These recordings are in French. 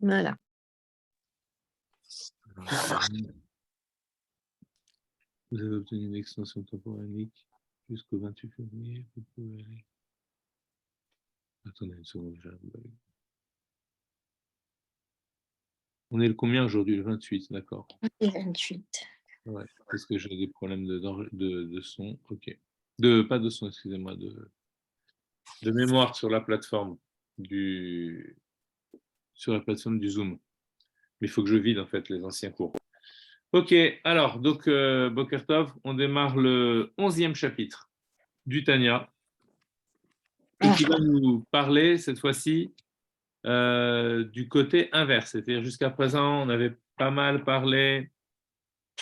Voilà. Vous avez obtenu une extension temporelle jusqu'au 28 février. Vous pouvez aller. Attendez une seconde, on est le combien aujourd'hui? Le 28, d'accord. Le 28. Ouais, parce que j'ai des problèmes de son. Ok. Pas de son, excusez-moi, de mémoire sur la plateforme sur la plateforme du Zoom. Mais il faut que je vide en fait les anciens cours. Ok, alors, donc, Boker Tov, on démarre le 11e chapitre du Tanya, et qui va nous parler cette fois-ci du côté inverse. C'est-à-dire jusqu'à présent, on avait pas mal parlé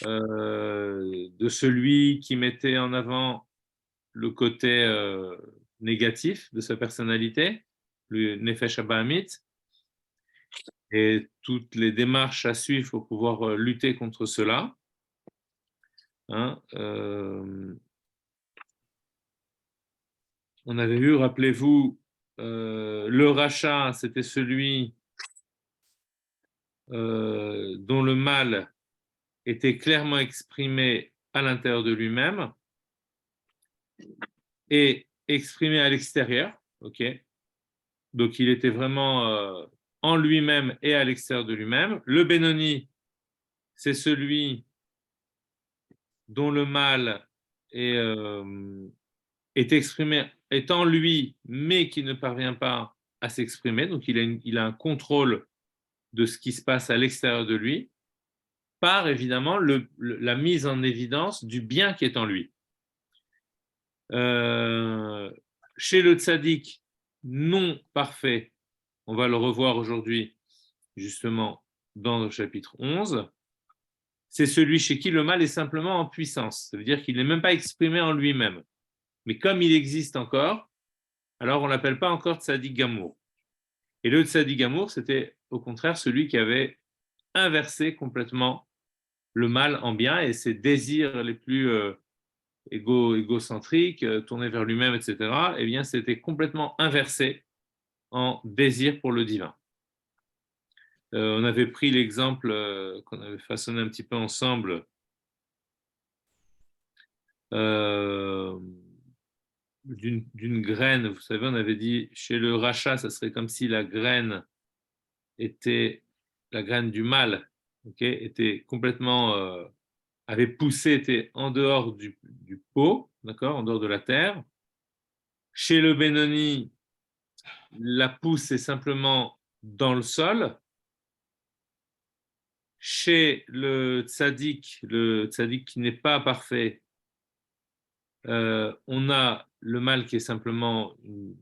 de celui qui mettait en avant le côté négatif de sa personnalité, le Nefesh Abahamit, et toutes les démarches à suivre pour pouvoir lutter contre cela. Hein, on avait vu, rappelez-vous, le rachat, c'était celui dont le mal était clairement exprimé à l'intérieur de lui-même et exprimé à l'extérieur. Ok, donc il était vraiment en lui-même et à l'extérieur de lui-même. Le Benoni, c'est celui dont le mal est exprimé, est en lui, mais qui ne parvient pas à s'exprimer. Donc il a un contrôle de ce qui se passe à l'extérieur de lui, par évidemment la mise en évidence du bien qui est en lui. Chez le tzaddik non parfait, on va le revoir aujourd'hui, justement, dans le chapitre 11, c'est celui chez qui le mal est simplement en puissance. Ça veut dire qu'il n'est même pas exprimé en lui-même. Mais comme il existe encore, alors on ne l'appelle pas encore tzaddik gamour. Et le tzaddik gamour, c'était au contraire celui qui avait inversé complètement le mal en bien et ses désirs les plus égocentriques, tournés vers lui-même, etc., eh bien, c'était complètement inversé en désir pour le divin. On avait pris l'exemple qu'on avait façonné un petit peu ensemble d'une graine. Vous savez, on avait dit chez le rachat, ça serait comme si la graine était la graine du mal, okay, était complètement avait poussé, était en dehors du pot, d'accord, en dehors de la terre. Chez le Benoni, la pousse est simplement dans le sol. Chez le tzaddik qui n'est pas parfait, on a le mal qui est simplement une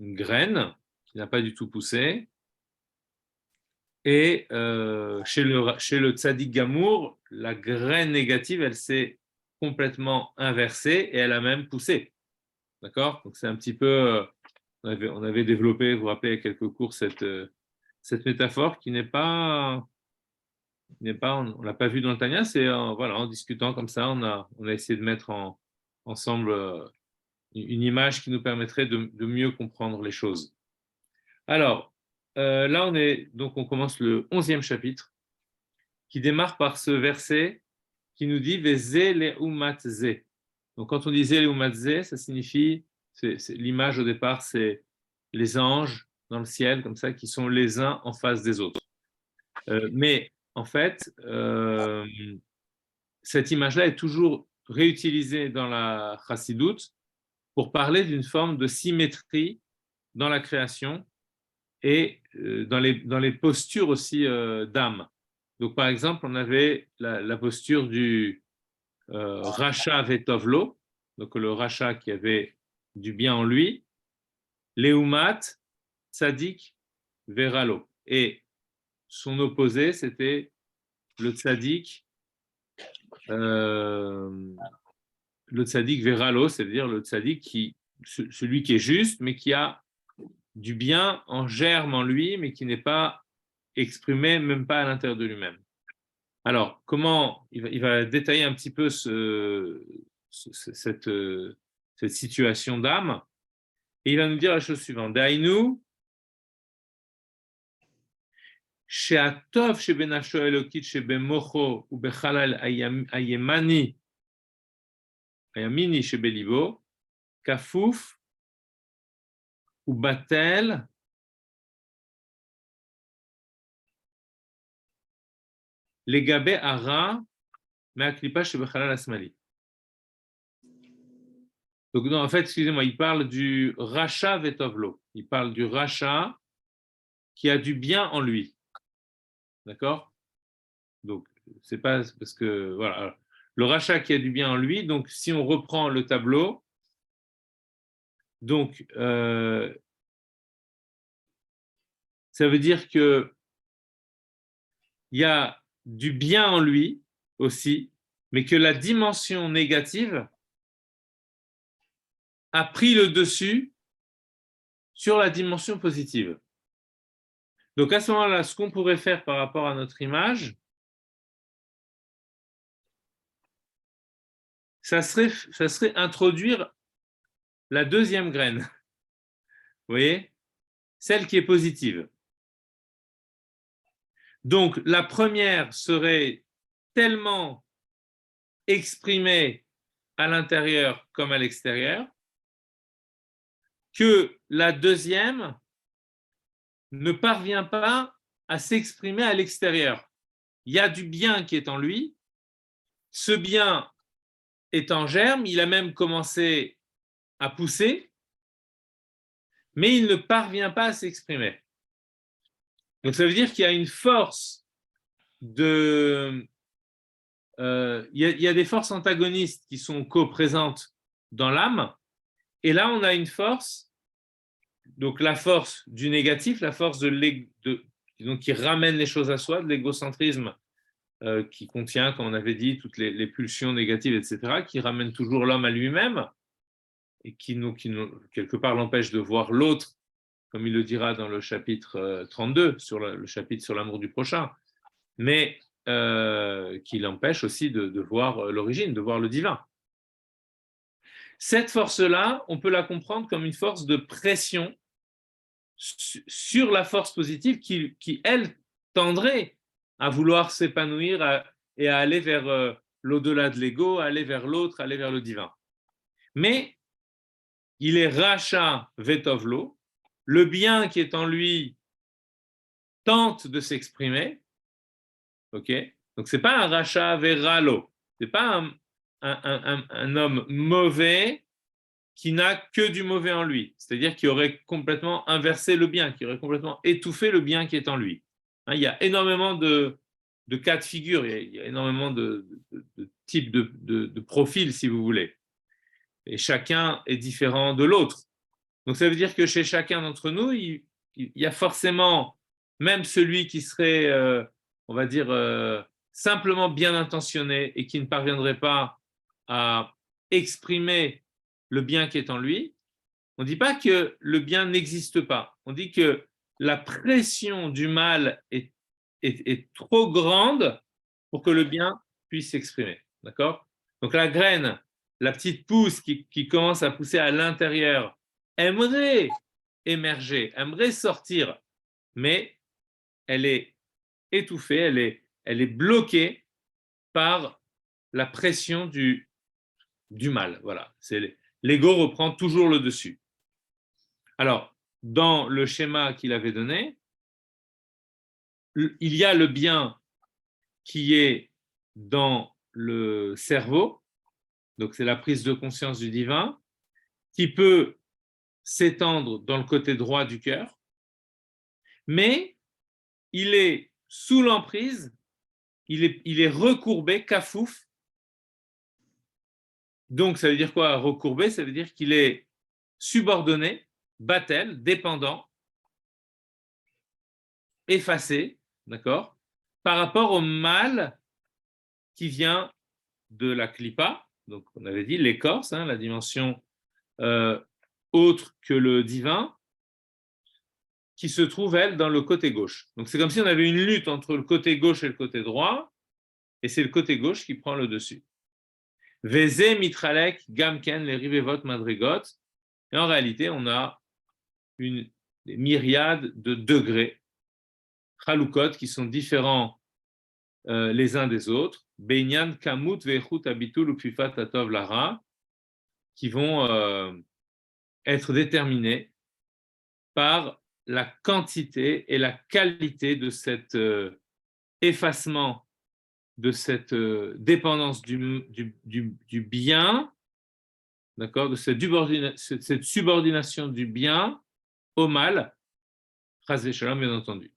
graine qui n'a pas du tout poussé. Et chez le tzaddik gamour, la graine négative, elle s'est complètement inversée et elle a même poussé. D'accord? Donc c'est un petit peu, on avait développé, vous vous rappelez, il y a quelques cours, cette métaphore qui n'est pas, on ne l'a pas vue dans le Tanya, c'est voilà, en discutant comme ça, on a essayé de mettre ensemble une image qui nous permettrait de mieux comprendre les choses. Alors, là, on commence le 11e chapitre, qui démarre par ce verset qui nous dit « Vezé le umatze ». Donc, quand on dit « Zé le umatze », ça signifie, l'image au départ, c'est les anges dans le ciel, comme ça, qui sont les uns en face des autres. Mais, en fait, cette image-là est toujours réutilisée dans la chassidoute pour parler d'une forme de symétrie dans la création et dans les postures aussi d'âme. Donc, par exemple, on avait la posture du Racha Vetovlo, donc le Racha qui avait du bien en lui, Leumat Tzadik Veralo. Et son opposé, c'était le Tzadik Veralo, c'est-à-dire le Tzadik celui qui est juste, mais qui a du bien en germe en lui, mais qui n'est pas exprimé, même pas à l'intérieur de lui-même. Alors, comment il va détailler un petit peu cette situation d'âme, et il va nous dire la chose suivante. Dainu, She'atov shebenafsho elokit shebemocho ubechalal ayemani ayamini shebelibo kafuf ubatel legabe ara me'aklipa shebechalal asmali. Donc, non, en fait, excusez-moi, il parle du Racha Vetovlo. Il parle du Racha qui a du bien en lui. D'accord? Donc, c'est pas parce que, voilà. Le Racha qui a du bien en lui, donc si on reprend le tableau, donc, ça veut dire qu'il y a du bien en lui aussi, mais que la dimension négative a pris le dessus sur la dimension positive. Donc à ce moment-là, ce qu'on pourrait faire par rapport à notre image, ça serait introduire la deuxième graine. Vous voyez? Celle qui est positive. Donc la première serait tellement exprimée à l'intérieur comme à l'extérieur que la deuxième ne parvient pas à s'exprimer à l'extérieur. Il y a du bien qui est en lui. Ce bien est en germe, il a même commencé à pousser, mais il ne parvient pas à s'exprimer. Donc ça veut dire qu'il y a une force de... il y a des forces antagonistes qui sont co-présentes dans l'âme, et là on a une force, donc la force du négatif, la force donc qui ramène les choses à soi, de l'égocentrisme qui contient, comme on avait dit, toutes les pulsions négatives, etc., qui ramène toujours l'homme à lui-même, et qui quelque part l'empêche de voir l'autre, comme il le dira dans le chapitre 32, sur le chapitre sur l'amour du prochain, mais qui l'empêche aussi de voir l'origine, de voir le divin. Cette force-là, on peut la comprendre comme une force de pression sur la force positive qui elle, tendrait à vouloir s'épanouir et à aller vers l'au-delà de l'ego, à aller vers l'autre, à aller vers le divin. Mais il est Racha Vetovlo, le bien qui est en lui tente de s'exprimer, ok? Donc c'est pas un Racha Veralo, c'est pas un homme mauvais qui n'a que du mauvais en lui, c'est-à-dire qui aurait complètement inversé le bien, qui aurait complètement étouffé le bien qui est en lui. Il y a énormément de cas de figure, il y a énormément de types de profils, si vous voulez. Et chacun est différent de l'autre. Donc ça veut dire que chez chacun d'entre nous, il y a forcément, même celui qui serait, on va dire, simplement bien intentionné et qui ne parviendrait pas à exprimer le bien qui est en lui, on ne dit pas que le bien n'existe pas. On dit que la pression du mal est trop grande pour que le bien puisse s'exprimer. D'accord? Donc la graine, la petite pousse qui commence à pousser à l'intérieur, aimerait émerger, aimerait sortir, mais elle est étouffée, elle est bloquée par la pression du mal. Voilà. L'ego reprend toujours le dessus. Alors, dans le schéma qu'il avait donné, il y a le bien qui est dans le cerveau, donc c'est la prise de conscience du divin, qui peut s'étendre dans le côté droit du cœur, mais il est sous l'emprise, il est recourbé, kafouf. Donc ça veut dire quoi, recourbé? Ça veut dire qu'il est subordonné, batel, dépendant, effacé, d'accord, par rapport au mal qui vient de la klipa, donc on avait dit l'écorce, la dimension autre que le divin, qui se trouve, elle, dans le côté gauche. Donc c'est comme si on avait une lutte entre le côté gauche et le côté droit, et c'est le côté gauche qui prend le dessus. Veze mitralek gamken les rivevot madrigot, et en réalité on a des myriades de degrés. chalukot, qui sont différents les uns des autres, Beinyan Kamut Vechut Abitul Upifat Atov Lara, qui vont être déterminés par la quantité et la qualité de cet effacement, de cette dépendance du bien, d'accord, de cette subordination du bien au mal, Chas v'Shalom, bien entendu.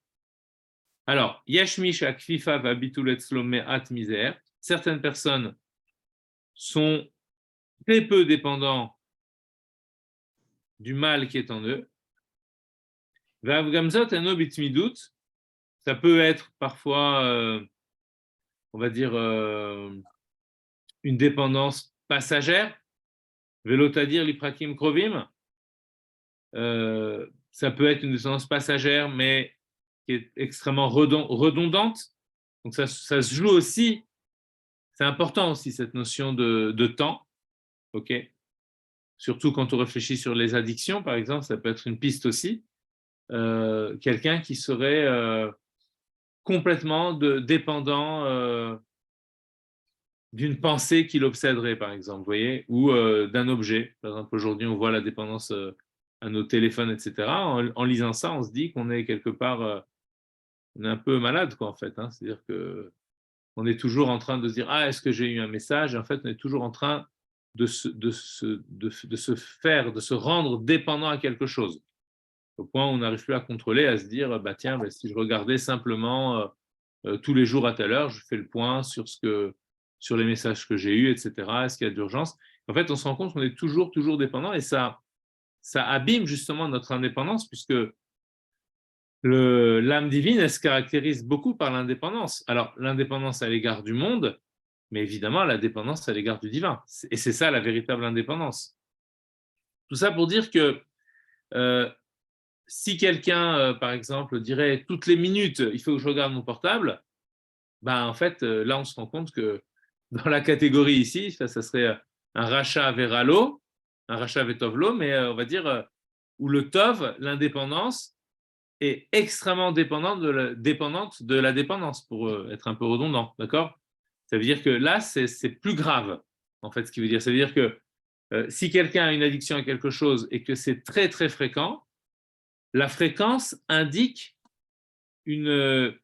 Alors, Yashmish Akfifa va Bitulet Slome At Miser, certaines personnes sont très peu dépendants du mal qui est en eux. V'Avgamzot Eno Bitmidut, ça peut être parfois, on va dire, une dépendance passagère. Velotadir Liprakim Krovim, ça peut être une dépendance passagère, mais qui est extrêmement redondante. Donc ça se joue aussi, c'est important aussi cette notion de temps, ok. Surtout quand on réfléchit sur les addictions, par exemple, ça peut être une piste aussi. Quelqu'un qui serait complètement dépendant d'une pensée qui l'obséderait, par exemple, vous voyez, ou d'un objet. Par exemple, aujourd'hui, on voit la dépendance à nos téléphones, etc. En lisant ça, on se dit qu'on est quelque part, on est un peu malade, quoi, en fait. Hein. C'est-à-dire qu'on est toujours en train de se dire, ah, est-ce que j'ai eu un message? En fait, on est toujours en train de se rendre dépendant à quelque chose. Au point où on n'arrive plus à contrôler, à se dire, bah, tiens, bah, si je regardais simplement tous les jours à telle heure, je fais le point sur les messages que j'ai eus, etc. Est-ce qu'il y a d'urgence? En fait, on se rend compte qu'on est toujours dépendant et ça abîme justement notre indépendance puisque l'âme divine, elle se caractérise beaucoup par l'indépendance. Alors, l'indépendance à l'égard du monde, mais évidemment la dépendance à l'égard du divin. Et c'est ça la véritable indépendance. Tout ça pour dire que si quelqu'un, par exemple, dirait toutes les minutes, il faut que je regarde mon portable, ben, en fait, là, on se rend compte que dans la catégorie ici, ça serait un rachat veralo, un rachat vetovlo, mais on va dire où le tov, l'indépendance, est extrêmement dépendante de la dépendance, pour être un peu redondant, d'accord? Ça veut dire que là, c'est plus grave, en fait, ce qui veut dire. Ça veut dire que si quelqu'un a une addiction à quelque chose et que c'est très fréquent, la fréquence indique une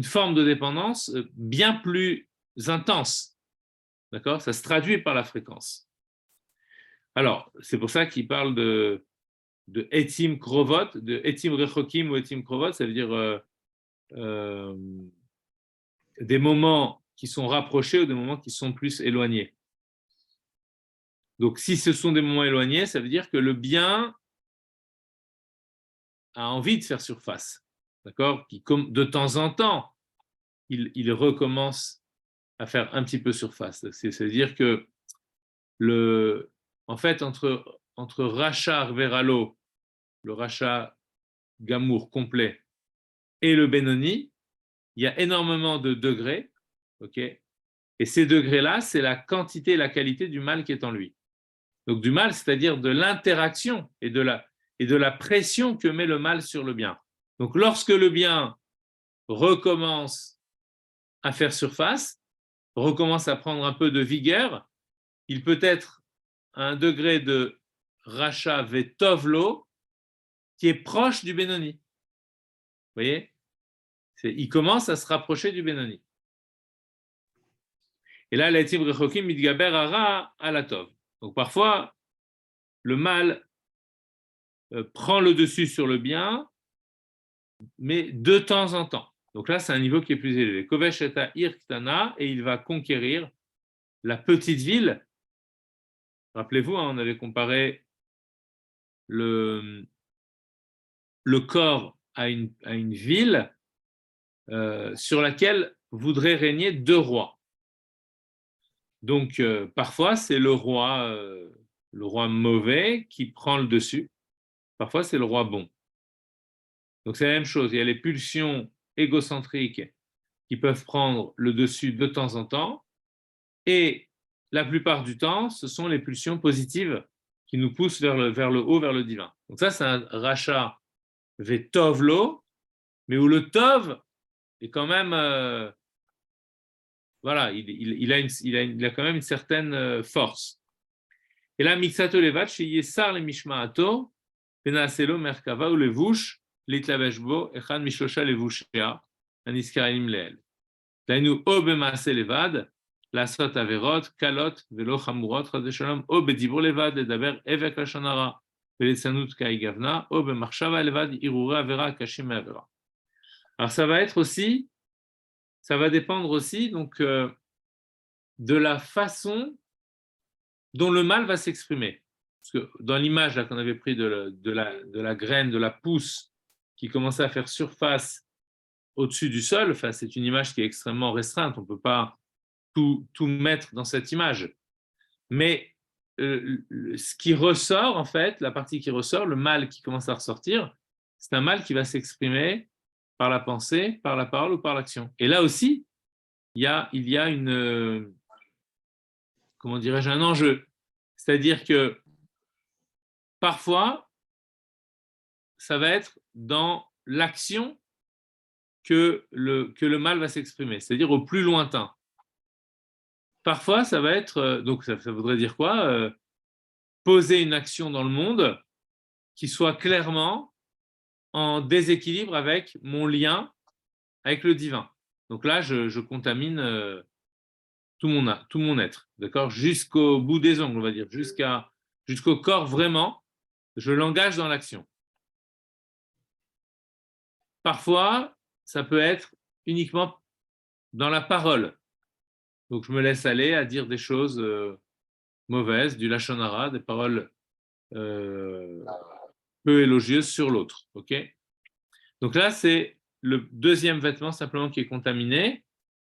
forme de dépendance bien plus intense. D'accord? Ça se traduit par la fréquence. Alors, c'est pour ça qu'il parle de etim krovot, de etim rechokim ou etim krovot, ça veut dire des moments qui sont rapprochés ou des moments qui sont plus éloignés. Donc, si ce sont des moments éloignés, ça veut dire que le bien a envie de faire surface. D'accord? De temps en temps, il recommence à faire un petit peu surface. C'est-à-dire que en fait, entre rachat veralo, le rachat gamour complet, et le Benoni, il y a énormément de degrés, ok? Et ces degrés-là, c'est la quantité et la qualité du mal qui est en lui. Donc du mal, c'est-à-dire de l'interaction et de la pression que met le mal sur le bien. Donc lorsque le bien recommence à faire surface, recommence à prendre un peu de vigueur, il peut être à un degré de rachat vetovlo qui est proche du Benoni. Vous voyez? Il commence à se rapprocher du Benoni. Et là, l'etim rechokim mitgaber ara alatov. Donc parfois, le mal prend le dessus sur le bien, mais de temps en temps. Donc là, c'est un niveau qui est plus élevé. Kovesh et irktana, et il va conquérir la petite ville. Rappelez-vous, hein, on avait comparé le corps à une ville sur laquelle voudraient régner deux rois. Donc, parfois, c'est le roi mauvais qui prend le dessus. Parfois, c'est le roi bon. Donc, c'est la même chose. Il y a les pulsions égocentriques qui peuvent prendre le dessus de temps en temps. Et la plupart du temps, ce sont les pulsions positives qui nous poussent vers le haut, vers le divin. Donc ça, c'est un rachat vetovlo, mais où le tov est quand même, voilà, il a quand même une certaine force. Et là, mixato levat, chez Yessar le mishmaato, penaselo merkava ou levush, litlabeshbo, echan mishlosha levushea, aniskarim leel. Dainu o bemaase levad, לעשות עבירות קלות ולא חמורות, חס ושלום, או בדיבור לבד, לדבר אבק לשון הרע וליצנות קאי גוונה, או במחשבה לבד, הרהורי עבירה הקשים מעבירה. Alors ça va être aussi, ça va dépendre aussi donc de la façon dont le mal va s'exprimer. Parce que dans l'image là qu'on avait pris de la graine, de la pousse qui commençait à faire surface au-dessus du sol, enfin c'est une image qui est extrêmement restreinte, on ne peut pas tout mettre dans cette image. Mais ce qui ressort, en fait, la partie qui ressort, le mal qui commence à ressortir, c'est un mal qui va s'exprimer par la pensée, par la parole ou par l'action. Et là aussi, il y a une, comment dirais-je, un enjeu. C'est-à-dire que parfois, ça va être dans l'action que le mal va s'exprimer, c'est-à-dire au plus lointain. Parfois, ça va être, donc ça voudrait dire quoi? Poser une action dans le monde qui soit clairement en déséquilibre avec mon lien avec le divin. Donc là, je contamine tout mon être, d'accord? Jusqu'au bout des ongles, on va dire, jusqu'au corps vraiment, je l'engage dans l'action. Parfois, ça peut être uniquement dans la parole. Donc je me laisse aller à dire des choses mauvaises, du lachon hara, des paroles peu élogieuses sur l'autre. Ok? Donc là, c'est le deuxième vêtement simplement qui est contaminé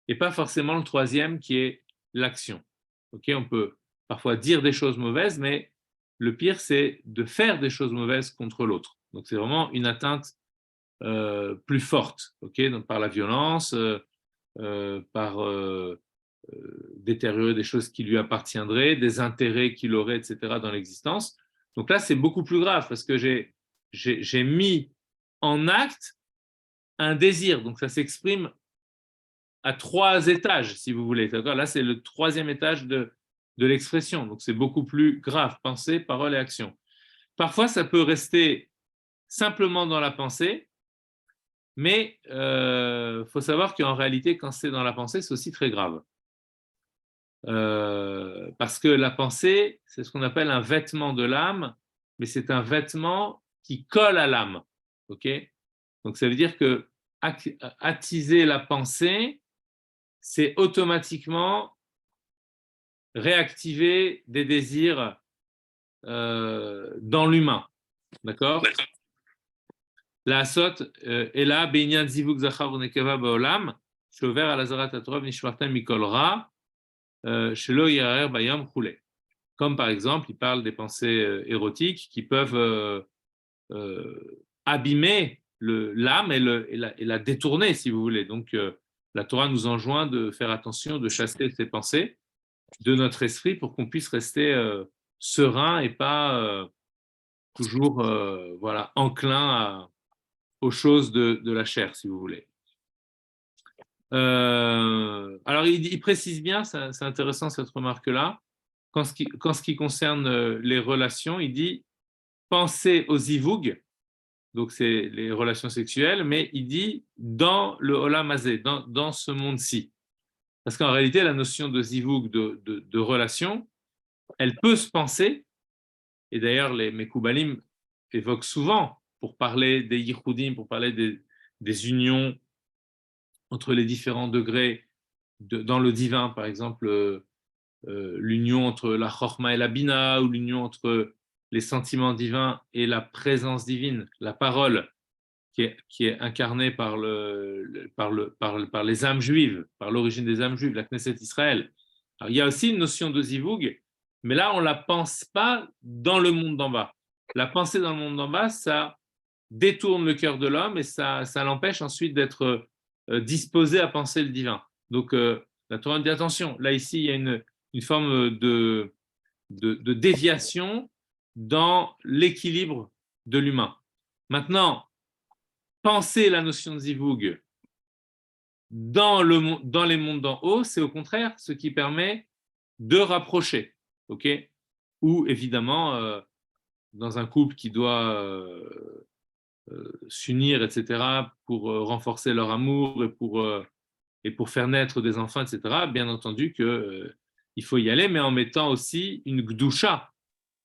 et pas forcément le troisième qui est l'action. Ok? On peut parfois dire des choses mauvaises, mais le pire, c'est de faire des choses mauvaises contre l'autre. Donc c'est vraiment une atteinte plus forte, ok? Donc par la violence, par détériorer des choses qui lui appartiendraient, des intérêts qu'il aurait, etc., dans l'existence. Donc là, c'est beaucoup plus grave parce que j'ai mis en acte un désir. Donc ça s'exprime à 3 étages, si vous voulez. Là, c'est le 3e étage de l'expression. Donc c'est beaucoup plus grave, pensée, parole et action. Parfois, ça peut rester simplement dans la pensée, mais faut savoir qu'en réalité, quand c'est dans la pensée, c'est aussi très grave. Parce que la pensée, c'est ce qu'on appelle un vêtement de l'âme, mais c'est un vêtement qui colle à l'âme. Ok? Donc ça veut dire que attiser la pensée, c'est automatiquement réactiver des désirs dans l'humain. D'accord? La sot est là, Beinyan zivuk zachar unekeva baolam, shover al azarat atorov nishmartem mikol ra, shelo yarer bayam chule. Comme par exemple, il parle des pensées érotiques qui peuvent abîmer l'âme et la détourner, si vous voulez. Donc, la Torah nous enjoint de faire attention, de chasser ces pensées de notre esprit pour qu'on puisse rester serein et pas toujours voilà, enclin aux choses de la chair, si vous voulez. Alors, il précise bien, c'est intéressant cette remarque-là, quand ce qui concerne les relations, il dit pensez aux zivug, donc c'est les relations sexuelles, mais il dit dans le olam hazé, dans ce monde-ci. Parce qu'en réalité, la notion de zivug, de relation, elle peut se penser, et d'ailleurs les Mekoubalim évoquent souvent, pour parler des yichudim, pour parler des unions entre les différents degrés dans le divin, par exemple, l'union entre la chorma et la bina, ou l'union entre les sentiments divins et la présence divine, la parole qui est incarnée par les âmes juives, par l'origine des âmes juives, la Knesset Israël. Alors, il y a aussi une notion de zivug, mais là, on ne la pense pas dans le monde d'en bas. La pensée dans le monde d'en bas, ça détourne le cœur de l'homme et ça l'empêche ensuite d'être disposé à penser le divin. Donc, la Torah dit attention, là, ici, il y a une forme de déviation dans l'équilibre de l'humain. Maintenant, penser la notion de zivug dans les mondes d'en haut, c'est au contraire ce qui permet de rapprocher. Ok, ou évidemment, dans un couple qui doit s'unir, etc., pour renforcer leur amour et pour faire naître des enfants, etc., bien entendu qu'il faut y aller, mais en mettant aussi une gdusha,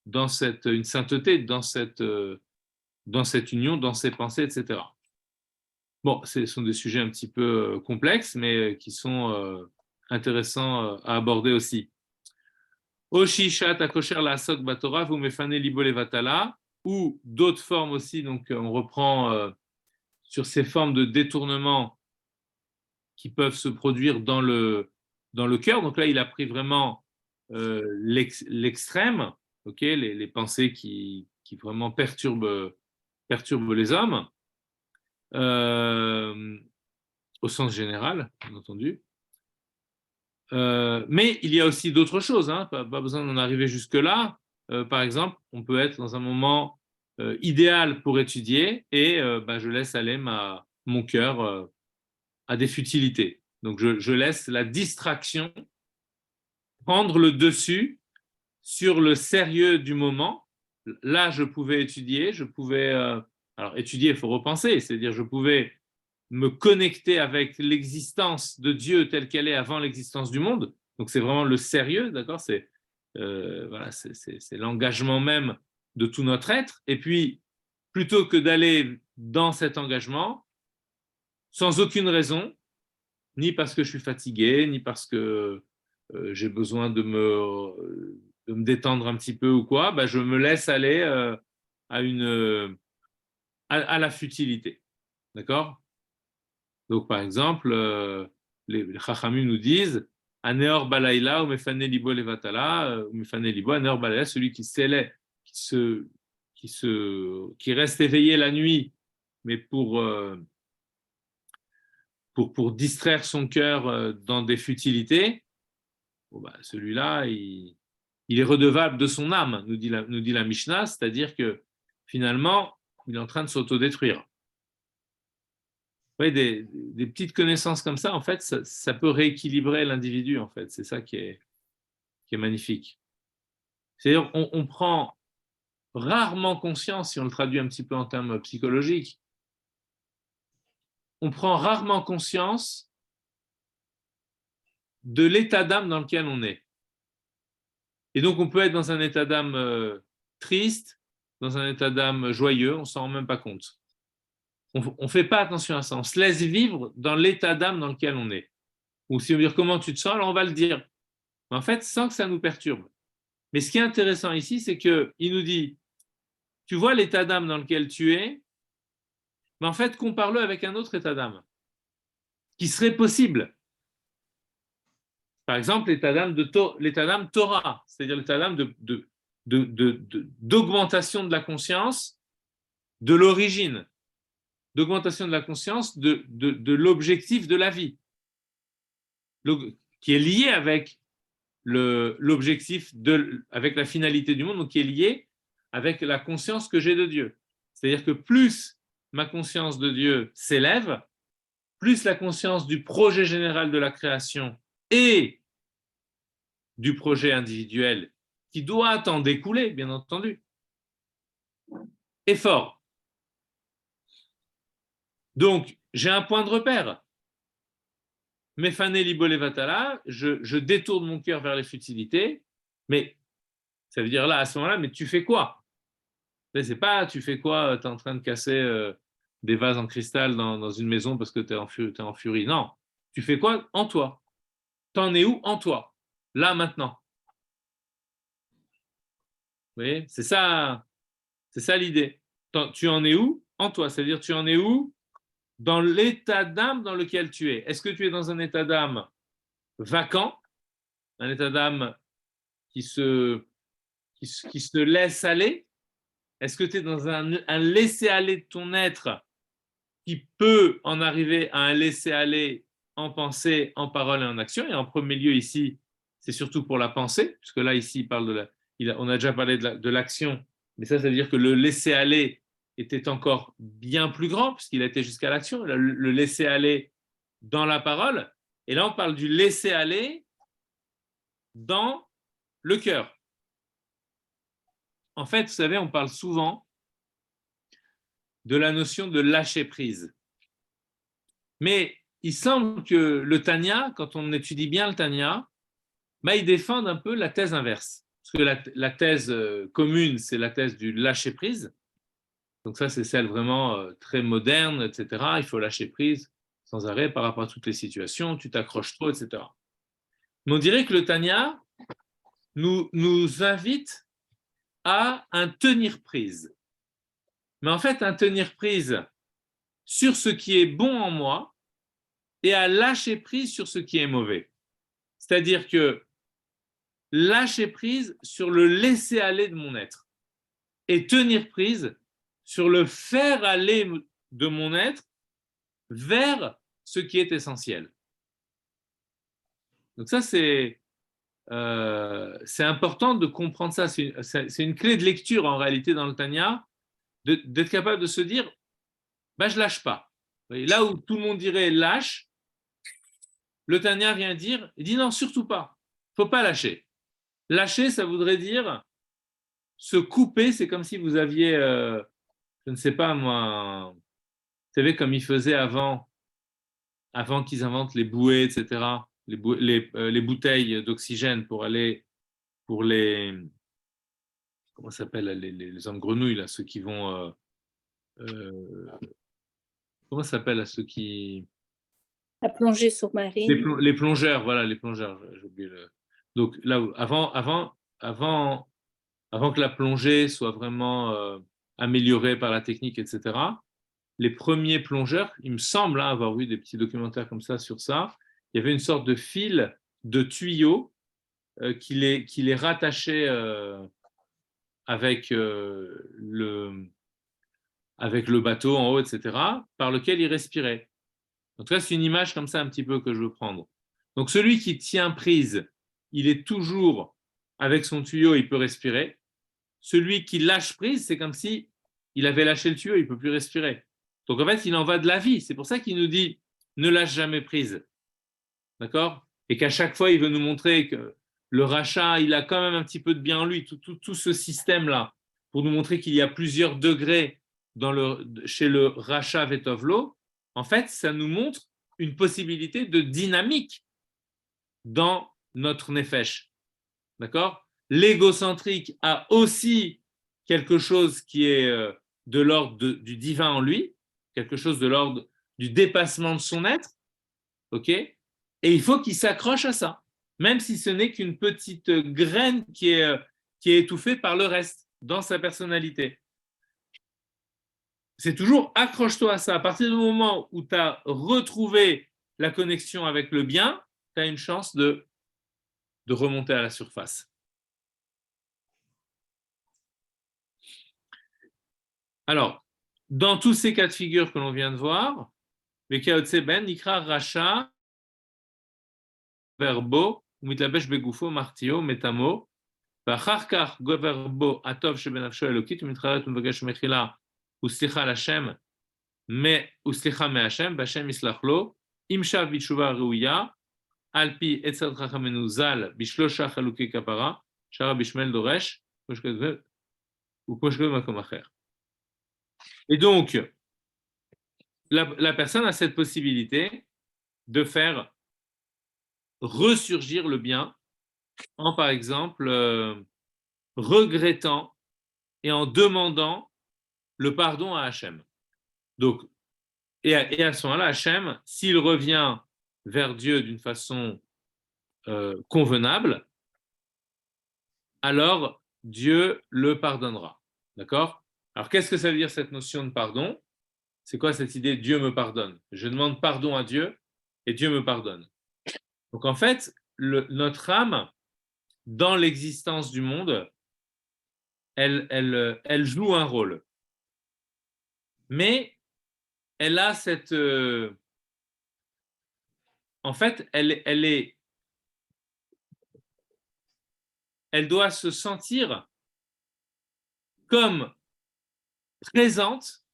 une sainteté dans cette union, dans ces pensées, etc. Bon, ce sont des sujets un petit peu complexes, mais qui sont intéressants à aborder aussi. Oshishat akosher la asok batora, vous mefane libo levatala, ou d'autres formes aussi, donc on reprend sur ces formes de détournement qui peuvent se produire dans le cœur. Donc là, il a pris vraiment l'extrême, okay, les pensées qui vraiment perturbent les hommes, au sens général, bien entendu. Mais il y a aussi d'autres choses, hein, pas besoin d'en arriver jusque-là. Par exemple, on peut être dans un moment idéal pour étudier et je laisse aller mon cœur à des futilités. Donc je laisse la distraction prendre le dessus sur le sérieux du moment. Là, je pouvais étudier, alors étudier, il faut repenser, c'est-à-dire je pouvais me connecter avec l'existence de Dieu telle qu'elle est avant l'existence du monde. Donc c'est vraiment le sérieux, d'accord, c'est l'engagement même de tout notre être. Et puis, plutôt que d'aller dans cet engagement, sans aucune raison, ni parce que je suis fatigué, ni parce que j'ai besoin de me détendre un petit peu ou quoi, je me laisse aller à la futilité. D'accord? Donc, par exemple, les Chachamim nous disent Aneor balaïla ou mefane libo levatala, ou mefane libo, Aneor balaïla, celui qui reste éveillé la nuit, mais pour distraire son cœur dans des futilités, celui-là, il est redevable de son âme, nous dit la Mishnah, c'est-à-dire que finalement, il est en train de s'autodétruire. Ouais, des petites connaissances comme ça, en fait, ça peut rééquilibrer l'individu, en fait. C'est ça qui est magnifique. C'est-à-dire, on prend rarement conscience, si on le traduit un petit peu en termes psychologiques, on prend rarement conscience de l'état d'âme dans lequel on est. Et donc, on peut être dans un état d'âme triste, dans un état d'âme joyeux, on ne s'en rend même pas compte. On ne fait pas attention à ça, on se laisse vivre dans l'état d'âme dans lequel on est. Ou si on veut dire comment tu te sens, alors on va le dire. Mais en fait, sans que ça nous perturbe. Mais ce qui est intéressant ici, c'est qu'il nous dit, tu vois l'état d'âme dans lequel tu es, mais en fait, compare-le avec un autre état d'âme qui serait possible. Par exemple, l'état d'âme Torah, c'est-à-dire l'état d'âme d'augmentation de la conscience de l'origine, d'augmentation de la conscience de l'objectif de la vie, qui est lié avec l'objectif, avec la finalité du monde, donc qui est lié avec la conscience que j'ai de Dieu. C'est-à-dire que plus ma conscience de Dieu s'élève, plus la conscience du projet général de la création et du projet individuel qui doit en découler, bien entendu, est fort. Donc, j'ai un point de repère. Mefane libo levatala, je détourne mon cœur vers les futilités, mais ça veut dire là, à ce moment-là, mais tu fais quoi? C'est pas tu fais quoi, tu es en train de casser des vases en cristal dans une maison parce que tu es en furie. Non, tu fais quoi en toi? T'en es où en toi? Là, maintenant. Vous voyez, c'est ça l'idée. Tu en es où en toi? C'est-à-dire, tu en es où dans l'état d'âme dans lequel tu es? Est-ce que tu es dans un état d'âme vacant, un état d'âme qui se laisse aller? Est-ce que tu es dans un laisser-aller de ton être qui peut en arriver à un laisser-aller en pensée, en parole et en action? Et en premier lieu ici, c'est surtout pour la pensée, puisque là, ici, on a déjà parlé de l'action, mais ça veut dire que le laisser-aller était encore bien plus grand, puisqu'il était jusqu'à l'action, le laisser aller dans la parole. Et là, on parle du laisser aller dans le cœur. En fait, vous savez, on parle souvent de la notion de lâcher prise. Mais il semble que le Tanya, quand on étudie bien le Tanya, ils défendent un peu la thèse inverse. Parce que la thèse commune, c'est la thèse du lâcher prise. Donc ça, c'est celle vraiment très moderne, etc. Il faut lâcher prise sans arrêt par rapport à toutes les situations, tu t'accroches trop, etc. Mais on dirait que le Tanya nous invite à un tenir prise. Mais en fait, un tenir prise sur ce qui est bon en moi et à lâcher prise sur ce qui est mauvais. C'est-à-dire que lâcher prise sur le laisser aller de mon être et tenir prise sur le faire aller de mon être vers ce qui est essentiel. Donc ça, c'est important de comprendre ça. C'est une clé de lecture en réalité dans le Tanya, d'être capable de se dire, je lâche pas. Et là où tout le monde dirait lâche, le Tanya vient dire, il dit non, surtout pas. Il ne faut pas lâcher. Lâcher, ça voudrait dire se couper, c'est comme si vous aviez, je ne sais pas moi, vous savez comme ils faisaient avant qu'ils inventent les bouées, etc., les bouteilles d'oxygène pour aller, pour les, comment ça s'appelle, les hommes grenouilles, là, ceux qui vont, comment ça s'appelle, ceux qui... La plongée sous-marine. Les plongeurs, voilà, les plongeurs, j'ai oublié le... Donc là, avant que la plongée soit vraiment améliorée par la technique, etc., les premiers plongeurs, il me semble avoir vu des petits documentaires comme ça sur ça, il y avait une sorte de fil de tuyau qui les rattachait avec, avec le bateau en haut, etc., par lequel ils respiraient. En tout cas, c'est une image comme ça un petit peu que je veux prendre. Donc celui qui tient prise, il est toujours avec son tuyau, il peut respirer. Celui qui lâche prise, c'est comme si il avait lâché le tuyau, il ne peut plus respirer. Donc en fait, il en va de la vie. C'est pour ça qu'il nous dit ne lâche jamais prise. D'accord? Et qu'à chaque fois, il veut nous montrer que le rachat, il a quand même un petit peu de bien en lui, tout ce système-là, pour nous montrer qu'il y a plusieurs degrés chez le rachat Vetovlo. En fait, ça nous montre une possibilité de dynamique dans notre nefesh. D'accord? L'égocentrique a aussi quelque chose qui est de l'ordre du divin en lui, quelque chose de l'ordre du dépassement de son être, ok? Et il faut qu'il s'accroche à ça, même si ce n'est qu'une petite graine qui est étouffée par le reste dans sa personnalité. C'est toujours accroche-toi à ça. À partir du moment où tu as retrouvé la connexion avec le bien, tu as une chance de remonter à la surface. Alors, dans tous ces cas de figure que l'on vient de voir, ben nikra racha verbo umitlabesh begufo martio metamo ואחר כך גובר בו הטוב שבנפשו האלוקית ומתחרט ומבקש מחילה וסליחה לשם וסליחה מהשם והשם יסלח לו אם שב בתשובה ראויה על פי עצת חכמינו ז"ל בשלושה חלוקי כפרה שהרבי ישמעאל דורש וכמו שכתוב במקום אחר. Et donc, la personne a cette possibilité de faire ressurgir le bien en, par exemple, regrettant et en demandant le pardon à Hachem. Donc, et à ce moment-là, Hachem, s'il revient vers Dieu d'une façon convenable, alors Dieu le pardonnera. D'accord? Alors, qu'est-ce que ça veut dire cette notion de pardon? C'est quoi cette idée Dieu me pardonne? Je demande pardon à Dieu et Dieu me pardonne. Donc, en fait, notre âme, dans l'existence du monde, elle joue un rôle. Mais elle a cette... en fait, elle doit se sentir comme présente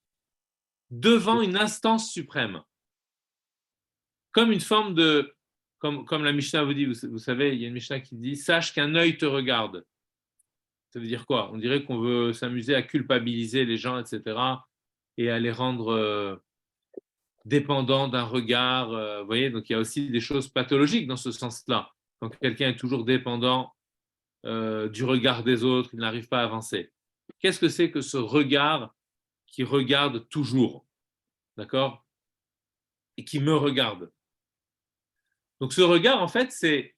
devant une instance suprême. Comme une forme de... Comme la Mishnah vous dit, vous savez, il y a une Mishnah qui dit « Sache qu'un œil te regarde ». Ça veut dire quoi? On dirait qu'on veut s'amuser à culpabiliser les gens, etc. et à les rendre dépendants d'un regard. Vous voyez, donc il y a aussi des choses pathologiques dans ce sens-là. Quand quelqu'un est toujours dépendant du regard des autres, il n'arrive pas à avancer. Qu'est-ce que c'est que ce regard qui regarde toujours? D'accord? Et qui me regarde. Donc ce regard, en fait, c'est...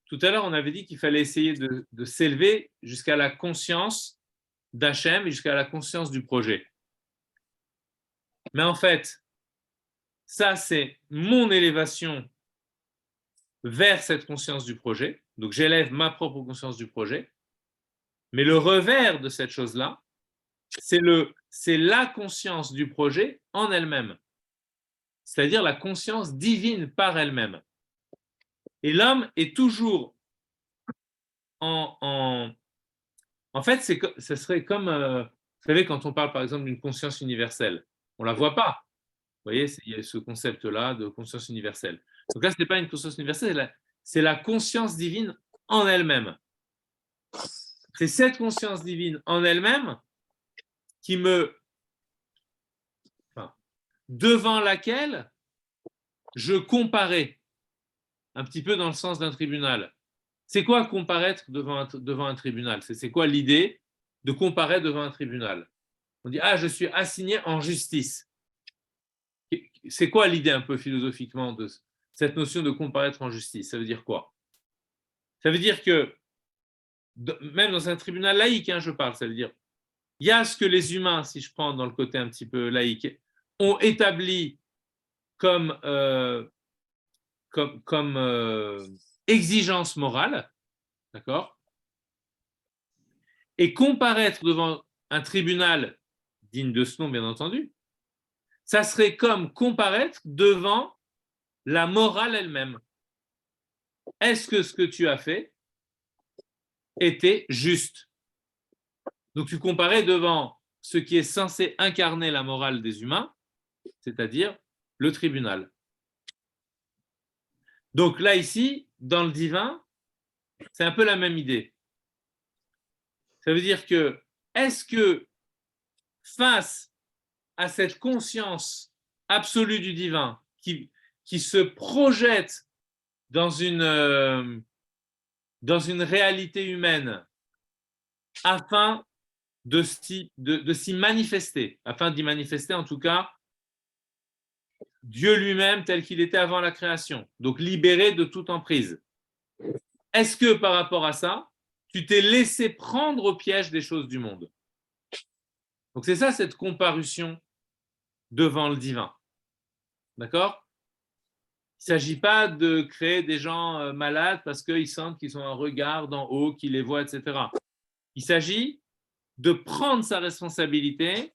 Tout à l'heure, on avait dit qu'il fallait essayer de s'élever jusqu'à la conscience d'Hachem et jusqu'à la conscience du projet. Mais en fait, ça, c'est mon élévation vers cette conscience du projet. Donc, j'élève ma propre conscience du projet. Mais le revers de cette chose-là, c'est la conscience du projet en elle-même. C'est-à-dire la conscience divine par elle-même. Et l'homme est toujours en fait, ce serait comme, vous savez, quand on parle par exemple d'une conscience universelle, on ne la voit pas. Vous voyez, il y a ce concept-là de conscience universelle. Donc là, ce n'est pas une conscience universelle, c'est la conscience divine en elle-même. C'est cette conscience divine en elle-même qui devant laquelle je comparais, un petit peu dans le sens d'un tribunal. C'est quoi comparaître devant un tribunal? C'est quoi l'idée de comparaître devant un tribunal? On dit, je suis assigné en justice. C'est quoi l'idée un peu philosophiquement de cette notion de comparaître en justice? Ça veut dire quoi? Ça veut dire que, même dans un tribunal laïque, je parle, ça veut dire, il y a ce que les humains, si je prends dans le côté un petit peu laïque, ont établi comme exigence morale, d'accord? Et comparaître devant un tribunal digne de ce nom, bien entendu, ça serait comme comparaître devant la morale elle-même. Est-ce que ce que tu as fait était juste? Donc tu comparais devant ce qui est censé incarner la morale des humains, c'est-à-dire le tribunal. Donc là, ici, dans le divin, c'est un peu la même idée. Ça veut dire que, est-ce que face à cette conscience absolue du divin qui se projette dans une réalité humaine afin de s'y manifester, afin d'y manifester en tout cas Dieu lui-même tel qu'il était avant la création, donc libéré de toute emprise. Est-ce que par rapport à ça, tu t'es laissé prendre au piège des choses du monde? Donc c'est ça cette comparution devant le divin. D'accord? Il ne s'agit pas de créer des gens malades parce qu'ils sentent qu'ils ont un regard d'en haut, qui les voit, etc. Il s'agit de prendre sa responsabilité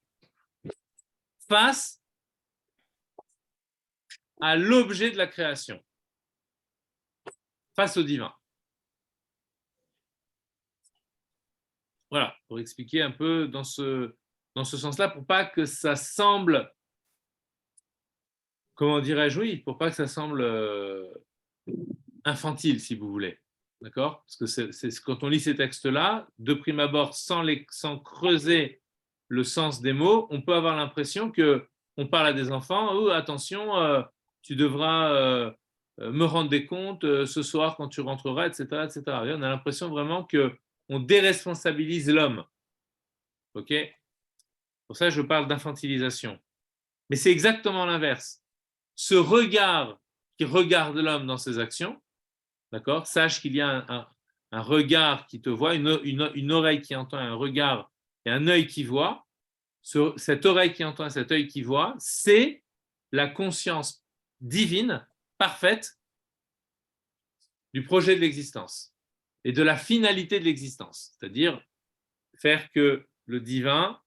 face à l'objet de la création, face au divin. Voilà, pour expliquer un peu dans ce sens-là, pour pas que ça semble, comment dirais-je, oui, pour pas que ça semble infantile, si vous voulez. D'accord? Parce que c'est quand on lit ces textes-là, de prime abord, sans creuser le sens des mots, on peut avoir l'impression qu'on parle à des enfants, oh, attention, tu devras me rendre des comptes ce soir quand tu rentreras, etc., etc. Et on a l'impression vraiment qu'on déresponsabilise l'homme. Ok? Pour ça, je parle d'infantilisation. Mais c'est exactement l'inverse. Ce regard qui regarde l'homme dans ses actions, d'accord? Sache qu'il y a un regard qui te voit, une oreille qui entend, un regard et un œil qui voit. Cette oreille qui entend et cet œil qui voit, c'est la conscience divine, parfaite, du projet de l'existence et de la finalité de l'existence, c'est-à-dire faire que le divin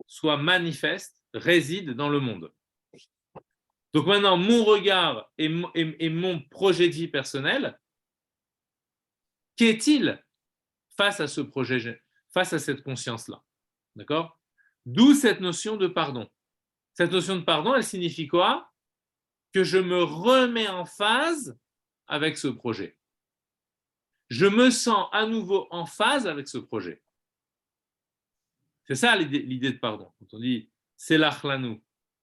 soit manifeste, réside dans le monde. Donc maintenant, mon regard et mon projet de vie personnel, qu'est-il face à ce projet, face à cette conscience-là? D'accord? D'où cette notion de pardon. Cette notion de pardon, elle signifie quoi? Que je me remets en phase avec ce projet. Je me sens à nouveau en phase avec ce projet. C'est ça l'idée de pardon. Quand on dit Selach lanu,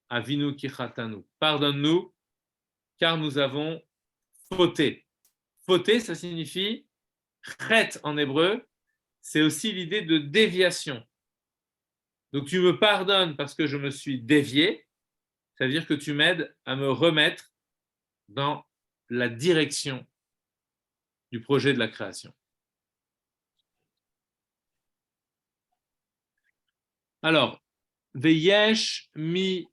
avinu kichatanu, pardonne-nous car nous avons fauté. Fauté, ça signifie chet en hébreu, c'est aussi l'idée de déviation. Donc tu me pardonnes parce que je me suis dévié, ça veut dire que tu m'aides à me remettre dans la direction du projet de la création. Alors, Veyesh mi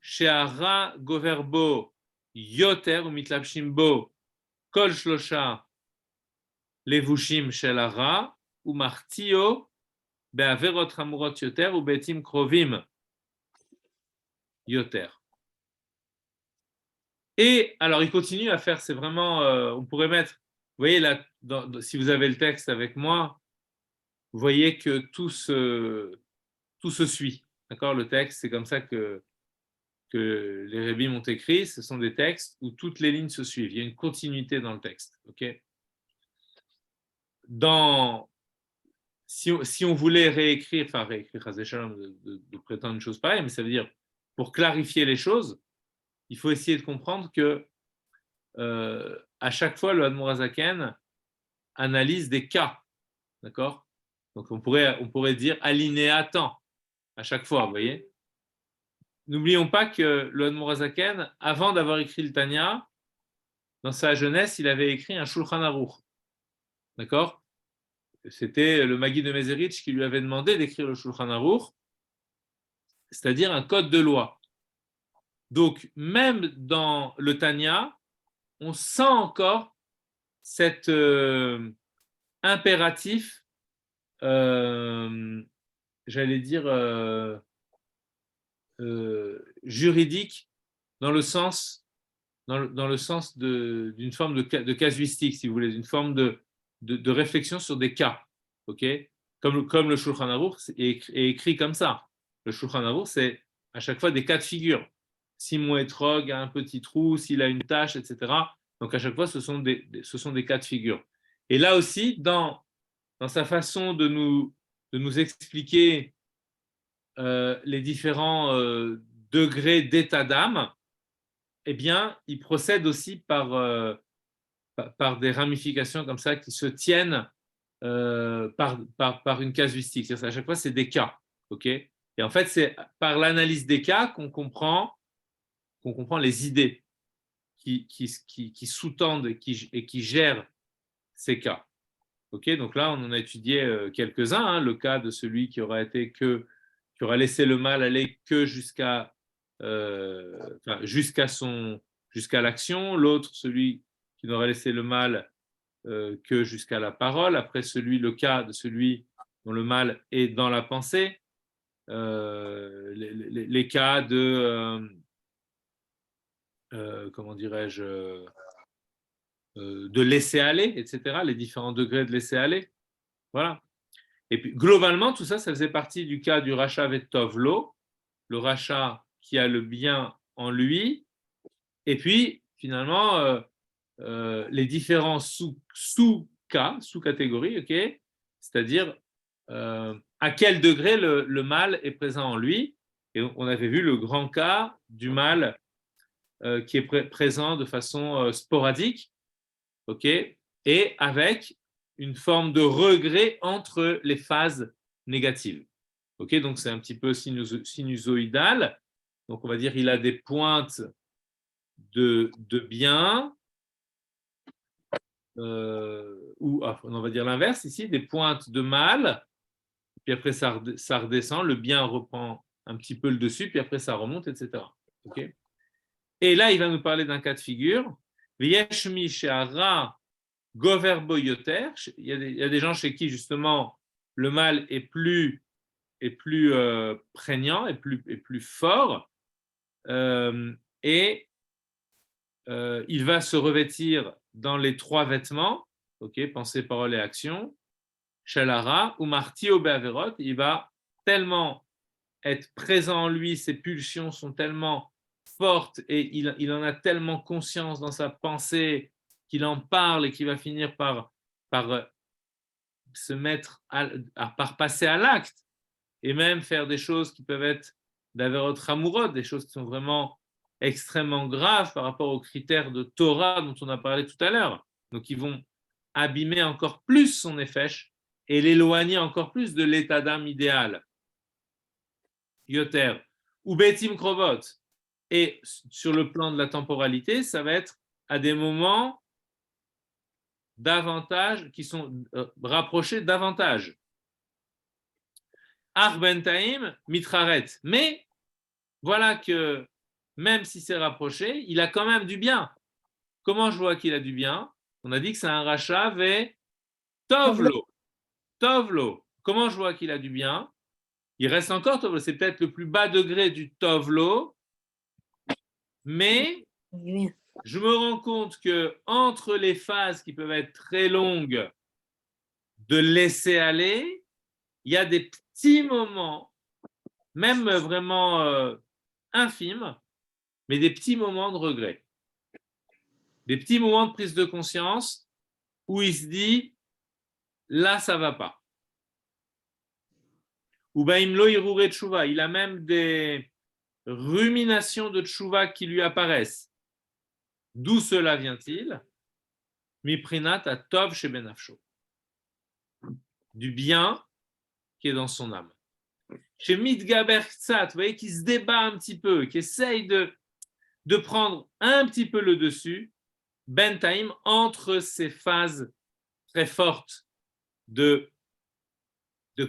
she'ara goverbo yoter ou mitlapshim bo kol shlosha levushim shel hara ou martio be'averot hamurot yoter ou be'etim krovim yoter. Et alors, il continue à faire, c'est vraiment, on pourrait mettre, vous voyez là, si vous avez le texte avec moi, vous voyez que tout se suit. D'accord? Le texte, c'est comme ça que les Rébim ont écrit. Ce sont des textes où toutes les lignes se suivent. Il y a une continuité dans le texte. Okay? Si on voulait réécrire de prétendre une chose pareille, mais ça veut dire, pour clarifier les choses, il faut essayer de comprendre que à chaque fois, le Admor HaZaken analyse des cas. D'accord? Donc, on pourrait dire alinéa temps à chaque fois, vous voyez? N'oublions pas que le Admor HaZaken, avant d'avoir écrit le Tanya, dans sa jeunesse, il avait écrit un Shulchan Aruch. D'accord? C'était le Maguid de Mezerich qui lui avait demandé d'écrire le Shulchan Aruch, c'est-à-dire un code de loi. Donc, même dans le Tanya, on sent encore cet impératif, j'allais dire, juridique, dans le sens d'une forme de casuistique, si vous voulez, d'une forme de réflexion sur des cas. Okay? Comme le Shulchan Aruch est écrit comme ça. Le Shulchan Aruch, c'est à chaque fois des cas de figure. Si mon étrog a un petit trou, s'il a une tache, etc. Donc à chaque fois, ce sont des cas de figure. Et là aussi, dans sa façon de nous expliquer les différents degrés d'état d'âme, eh bien, il procède aussi par des ramifications comme ça qui se tiennent par une casuistique. C'est-à-dire, à chaque fois, c'est des cas. Okay? Et en fait, c'est par l'analyse des cas qu'on comprend les idées qui sous-tendent et qui gèrent ces cas. Okay? Donc là, on en a étudié quelques-uns. Hein, le cas de celui qui aura laissé le mal aller que jusqu'à l'action. L'autre, celui qui n'aurait laissé le mal que jusqu'à la parole. Après, le cas de celui dont le mal est dans la pensée. Les cas comment dirais-je, de laisser aller, etc. Les différents degrés de laisser aller. Voilà. Et puis, globalement, tout ça, ça faisait partie du cas du Racha Vetovlo, le Racha qui a le bien en lui. Et puis, finalement, les différents sous-cas, sous-catégories, okay, c'est-à-dire à quel degré le mal est présent en lui. Et on avait vu le grand cas du mal qui est présent de façon sporadique, okay, et avec une forme de regret entre les phases négatives. Okay, donc c'est un petit peu sinusoïdal. Donc on va dire qu'il a des pointes de bien, ou on va dire l'inverse ici, des pointes de mal, puis après ça redescend, le bien reprend un petit peu le dessus, puis après ça remonte, etc. Okay? Et là, il va nous parler d'un cas de figure. V'yeshmi she'ara goverbo yoter. Il y a des gens chez qui, justement, le mal est plus prégnant, et plus fort. Et il va se revêtir dans les 3 vêtements, okay, pensée, parole et action, shalara, ou marti au be'averot, il va tellement être présent en lui, ses pulsions sont tellement fortes et il en a tellement conscience dans sa pensée qu'il en parle et qu'il va finir par se mettre par passer à l'acte et même faire des choses qui peuvent être d'averot amoureux, des choses qui sont vraiment extrêmement graves par rapport aux critères de Torah dont on a parlé tout à l'heure. Donc, ils vont abîmer encore plus son nefesh et l'éloigner encore plus de l'état d'âme idéal. Yoter ou Betim Krovot. Et sur le plan de la temporalité, ça va être à des moments davantage qui sont rapprochés davantage. Arbentaim mitraret. Mais voilà que même si c'est rapproché, il a quand même du bien. Comment je vois qu'il a du bien? On a dit que c'est un rachat ve tovlo. Tovlo. Comment je vois qu'il a du bien? Il reste encore tovlo. C'est peut-être le plus bas degré du tovlo, mais je me rends compte que entre les phases qui peuvent être très longues de laisser aller, il y a des petits moments, même vraiment infimes, mais des petits moments de regret, des petits moments de prise de conscience où il se dit là ça va pas. Ou baimlo irure tchouva, il a même des ruminations de tchouva qui lui apparaissent. D'où cela vient-il? Miprinat a tov chez benafsho, du bien qui est dans son âme. Chez Midgaber Ktsat, vous voyez, qui se débat un petit peu, qui essaye de prendre un petit peu le dessus, Bentaim, entre ces phases très fortes de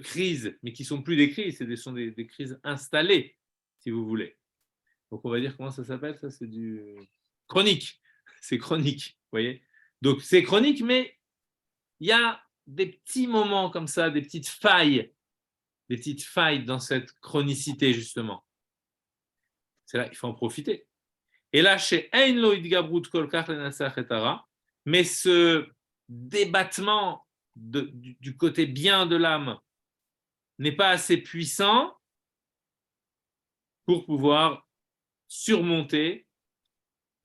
crise, mais qui ne sont plus des crises, ce sont des crises installées, si vous voulez. Donc on va dire, comment ça s'appelle? Ça, c'est du chronique. C'est chronique, vous voyez. Donc c'est chronique, mais il y a des petits moments comme ça, des petites failles dans cette chronicité, justement. C'est là, il faut en profiter. Et là, chez Ein lo idgabrut kol kach lenasach et hara, mais ce débattement du côté bien de l'âme n'est pas assez puissant pour pouvoir surmonter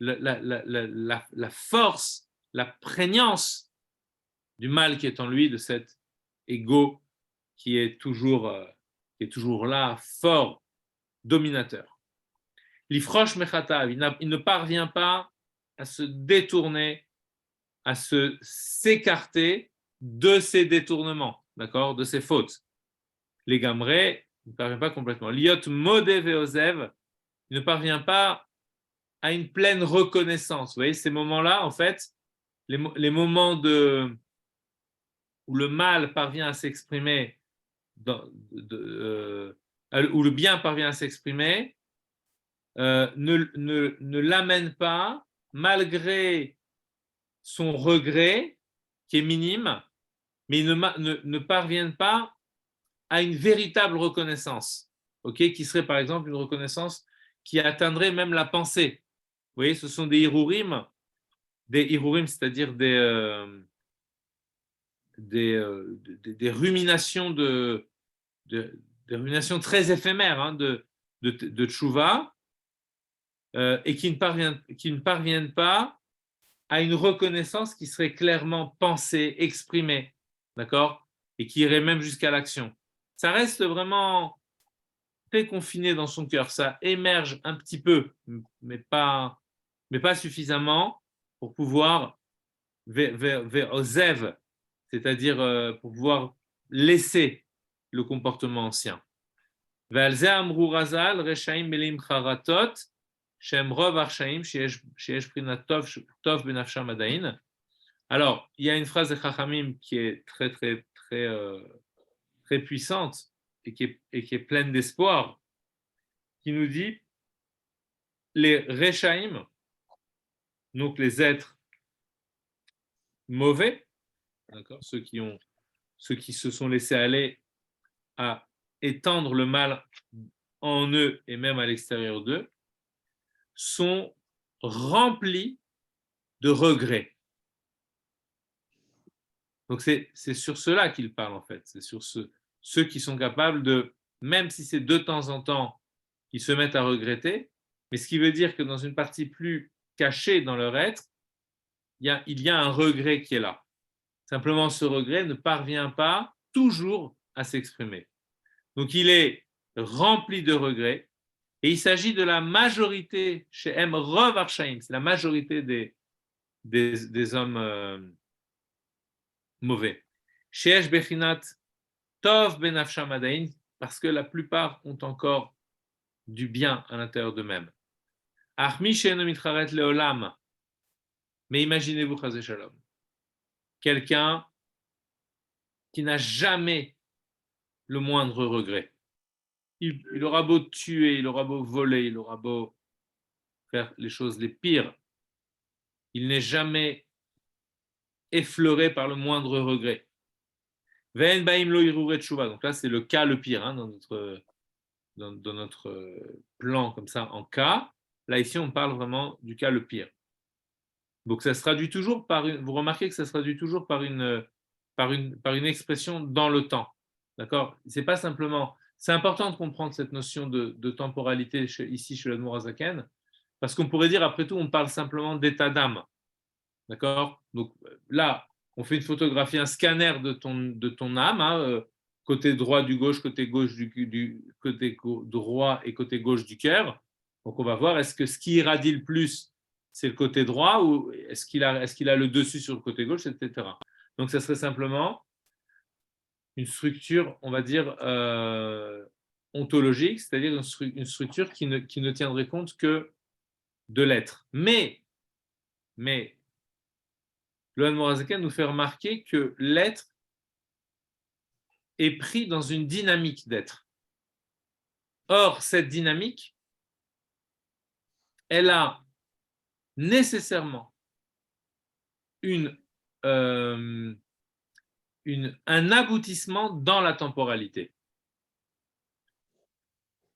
la force, la prégnance du mal qui est en lui, de cet ego qui est toujours là, fort, dominateur. L'ifroche mechatav, il ne parvient pas à se détourner, à s'écarter de ses détournements, d'accord, de ses fautes. Les gamrés, il ne parvient pas complètement. Liot modé veozev, il ne parvient pas à une pleine reconnaissance. Vous voyez, ces moments-là, en fait, les moments où le mal parvient à s'exprimer, où le bien parvient à s'exprimer, ne l'amène pas, malgré son regret, qui est minime, mais ne parviennent pas à une véritable reconnaissance, okay, qui serait par exemple une reconnaissance qui atteindrait même la pensée. Vous voyez, ce sont des hirurim, c'est-à-dire des ruminations des ruminations très éphémères de tchouva, et qui ne parviennent pas à une reconnaissance qui serait clairement pensée, exprimée, d'accord, et qui irait même jusqu'à l'action. Ça reste vraiment très confiné dans son cœur. Ça émerge un petit peu, mais pas suffisamment pour pouvoir vers ozev, c'est-à-dire pour pouvoir laisser le comportement ancien. Alors, il y a une phrase de Chachamim qui est très, très, très, très puissante et qui est pleine d'espoir, qui nous dit les Rechaim, donc les êtres mauvais, d'accord, ceux qui se sont laissés aller à étendre le mal en eux et même à l'extérieur d'eux, sont remplis de regrets. Donc c'est sur cela qu'il parle en fait, c'est sur ceux qui sont capables de même si c'est de temps en temps qu'ils se mettent à regretter, mais ce qui veut dire que dans une partie plus cachée dans leur être, il y a un regret qui est là. Simplement, ce regret ne parvient pas toujours à s'exprimer. Donc, il est rempli de regrets, et il s'agit de la majorité chez M. Rov Arshaim, c'est la majorité des hommes mauvais. Chez Bechinat Tov Benafsham Adain, parce que la plupart ont encore du bien à l'intérieur d'eux-mêmes. Achmi She'eno Mitcharet Leolam, mais imaginez-vous, Chazé Shalom, quelqu'un qui n'a jamais le moindre regret. Il aura beau tuer, il aura beau voler, il aura beau faire les choses les pires, il n'est jamais effleuré par le moindre regret. Donc là, c'est le cas le pire dans notre plan comme ça en cas. Là, ici, on parle vraiment du cas le pire. Donc, ça se traduit toujours vous remarquez que ça se traduit toujours par une expression dans le temps. D'accord? C'est pas simplement. C'est important de comprendre cette notion de temporalité ici chez l'Admour Hazaken, parce qu'on pourrait dire, après tout, on parle simplement d'état d'âme. D'accord? Donc là, on fait une photographie, un scanner de ton âme, hein, côté droit du gauche, côté gauche du côté droit et côté gauche du cœur. Donc on va voir, est-ce que ce qui irradie le plus, c'est le côté droit ou est-ce qu'il a le dessus sur le côté gauche, etc. Donc ça serait simplement une structure, on va dire, ontologique, c'est-à-dire une structure qui ne tiendrait compte que de l'être. Mais le Hanmorazaken nous fait remarquer que l'être est pris dans une dynamique d'être. Or, cette dynamique, elle a nécessairement un aboutissement dans la temporalité.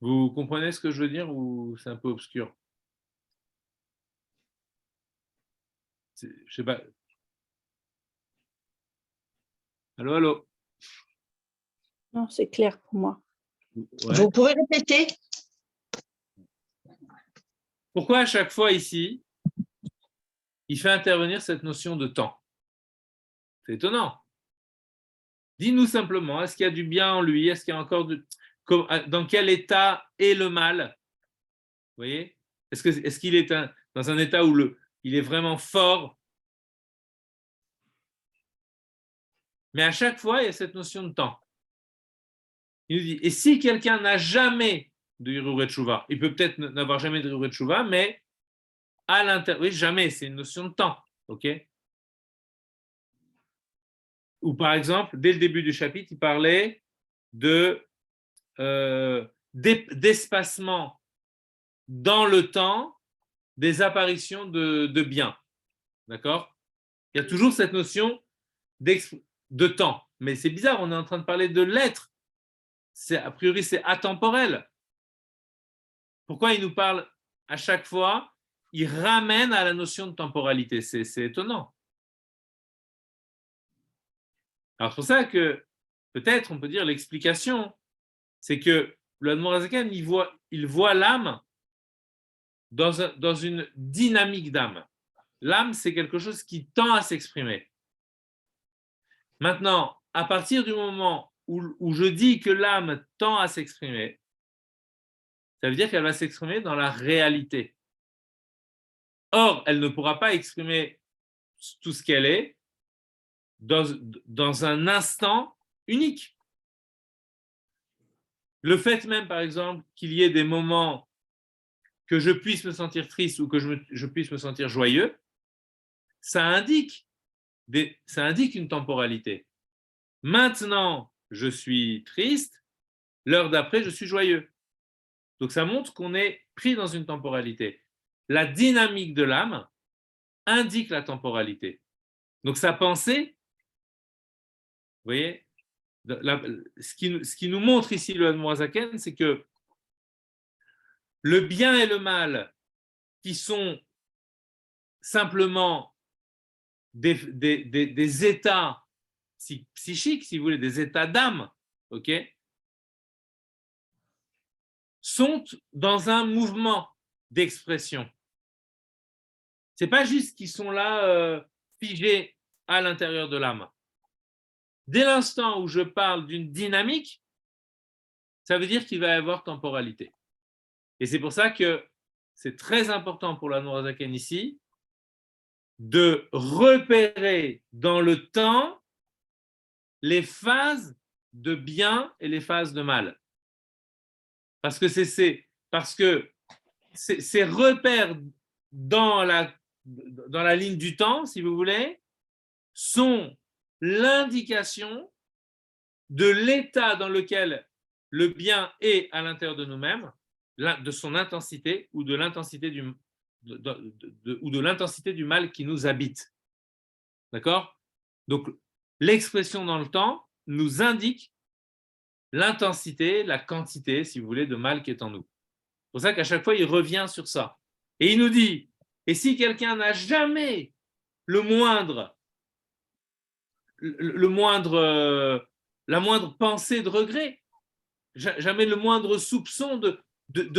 Vous comprenez ce que je veux dire ou c'est un peu obscur? Je sais pas. Allô, allô? Non, c'est clair pour moi. Ouais. Vous pouvez répéter? Pourquoi à chaque fois ici, il fait intervenir cette notion de temps? C'est étonnant. Dis-nous simplement, est-ce qu'il y a du bien en lui? Est-ce qu'il y a encore dans quel état est le mal? Vous voyez? Est-ce qu'il est dans un état où il est vraiment fort? Mais à chaque fois, il y a cette notion de temps. Il nous dit, et si quelqu'un n'a jamais de Hiruret Tshuva, il peut peut-être n'avoir jamais de Hiruret Tshuva, mais à l'intérieur, oui, jamais, c'est une notion de temps, ok? Ou par exemple, dès le début du chapitre, il parlait d'espacement dans le temps des apparitions de biens, d'accord? Il y a toujours cette notion de temps, mais c'est bizarre, on est en train de parler de l'être. A priori, c'est atemporel. Pourquoi il nous parle à chaque fois? Il ramène à la notion de temporalité. C'est étonnant. Alors, c'est pour ça que peut-être on peut dire l'explication, c'est que le Hanmorazaken, il voit l'âme dans une dynamique d'âme. L'âme, c'est quelque chose qui tend à s'exprimer. Maintenant, à partir du moment où je dis que l'âme tend à s'exprimer, ça veut dire qu'elle va s'exprimer dans la réalité. Or, elle ne pourra pas exprimer tout ce qu'elle est dans un instant unique. Le fait même, par exemple, qu'il y ait des moments que je puisse me sentir triste ou que je puisse me sentir joyeux, ça indique une temporalité. Maintenant, je suis triste, l'heure d'après, je suis joyeux. Donc, ça montre qu'on est pris dans une temporalité. La dynamique de l'âme indique la temporalité. Donc, sa pensée, vous voyez, ce qui nous montre ici le Hanmorazaken, c'est que le bien et le mal, qui sont simplement des états psychiques, si vous voulez, des états d'âme, ok, sont dans un mouvement d'expression. Ce n'est pas juste qu'ils sont là figés à l'intérieur de l'âme. Dès l'instant où je parle d'une dynamique, ça veut dire qu'il va y avoir temporalité. Et c'est pour ça que c'est très important pour la Nourazaken ici de repérer dans le temps les phases de bien et les phases de mal. Parce que ces repères dans la ligne du temps, si vous voulez, sont l'indication de l'état dans lequel le bien est à l'intérieur de nous-mêmes, de son intensité ou de l'intensité du mal qui nous habite. D'accord? Donc, l'expression dans le temps nous indique l'intensité, la quantité, si vous voulez, de mal qui est en nous. C'est pour ça qu'à chaque fois, il revient sur ça. Et il nous dit, et si quelqu'un n'a jamais la moindre pensée de regret, jamais le moindre soupçon de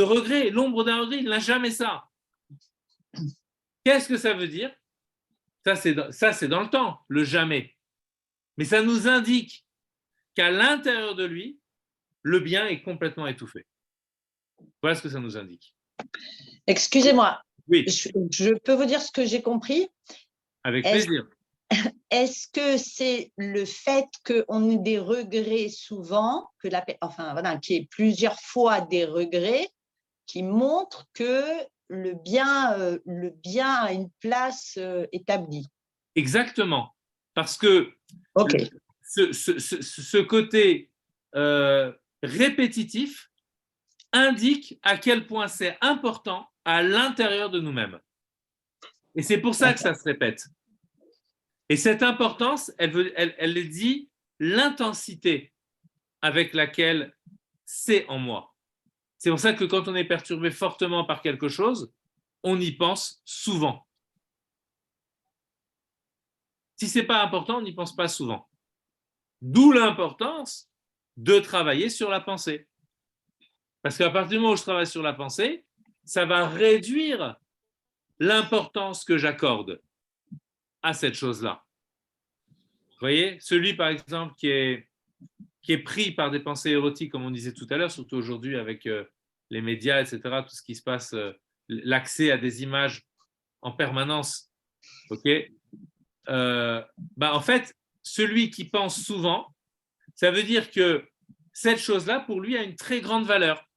regret, l'ombre d'un regret, il n'a jamais ça. Qu'est-ce que ça veut dire? Ça, c'est dans le temps, le jamais. Mais ça nous indique qu'à l'intérieur de lui, le bien est complètement étouffé. Voilà ce que ça nous indique. Excusez-moi. Oui. Je peux vous dire ce que j'ai compris? Avec plaisir. Est-ce que c'est le fait qu'on ait des regrets souvent, qu'il y ait plusieurs fois des regrets, qui montrent que le bien a une place établie? Exactement. Parce que ce côté répétitif indique à quel point c'est important à l'intérieur de nous-mêmes. Et c'est pour ça que ça se répète. Et cette importance, elle dit l'intensité avec laquelle c'est en moi. C'est pour ça que quand on est perturbé fortement par quelque chose, on y pense souvent. Si ce n'est pas important, on n'y pense pas souvent. D'où l'importance de travailler sur la pensée. Parce qu'à partir du moment où je travaille sur la pensée, ça va réduire l'importance que j'accorde à cette chose-là. Vous voyez, celui par exemple qui est pris par des pensées érotiques, comme on disait tout à l'heure, surtout aujourd'hui avec les médias, etc., tout ce qui se passe, l'accès à des images en permanence, ok, en fait, celui qui pense souvent, ça veut dire que cette chose-là, pour lui, a une très grande valeur.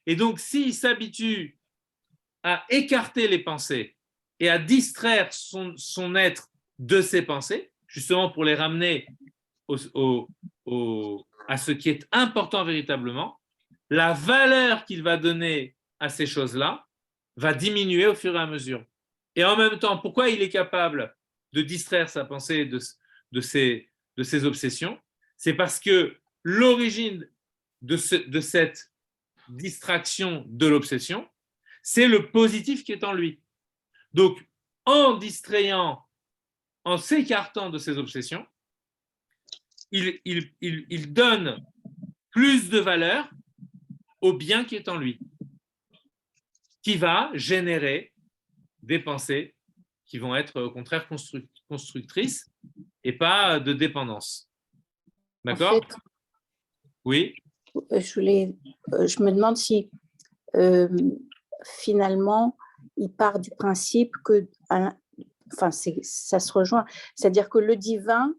Et donc, s'il s'habitue à écarter les pensées et à distraire son être de ses pensées, justement pour les ramener à ce qui est important véritablement, la valeur qu'il va donner à ces choses-là va diminuer au fur et à mesure. Et en même temps, pourquoi il est capable de distraire sa pensée de ses obsessions? C'est parce que l'origine de cette distraction de l'obsession, c'est le positif qui est en lui. Donc, en distrayant, en s'écartant de ses obsessions, il donne plus de valeur au bien qui est en lui, qui va générer des pensées qui vont être au contraire constructrices et pas de dépendance. D'accord? En fait, oui. Je me demande si finalement il part du principe que, ça se rejoint, c'est-à-dire que le divin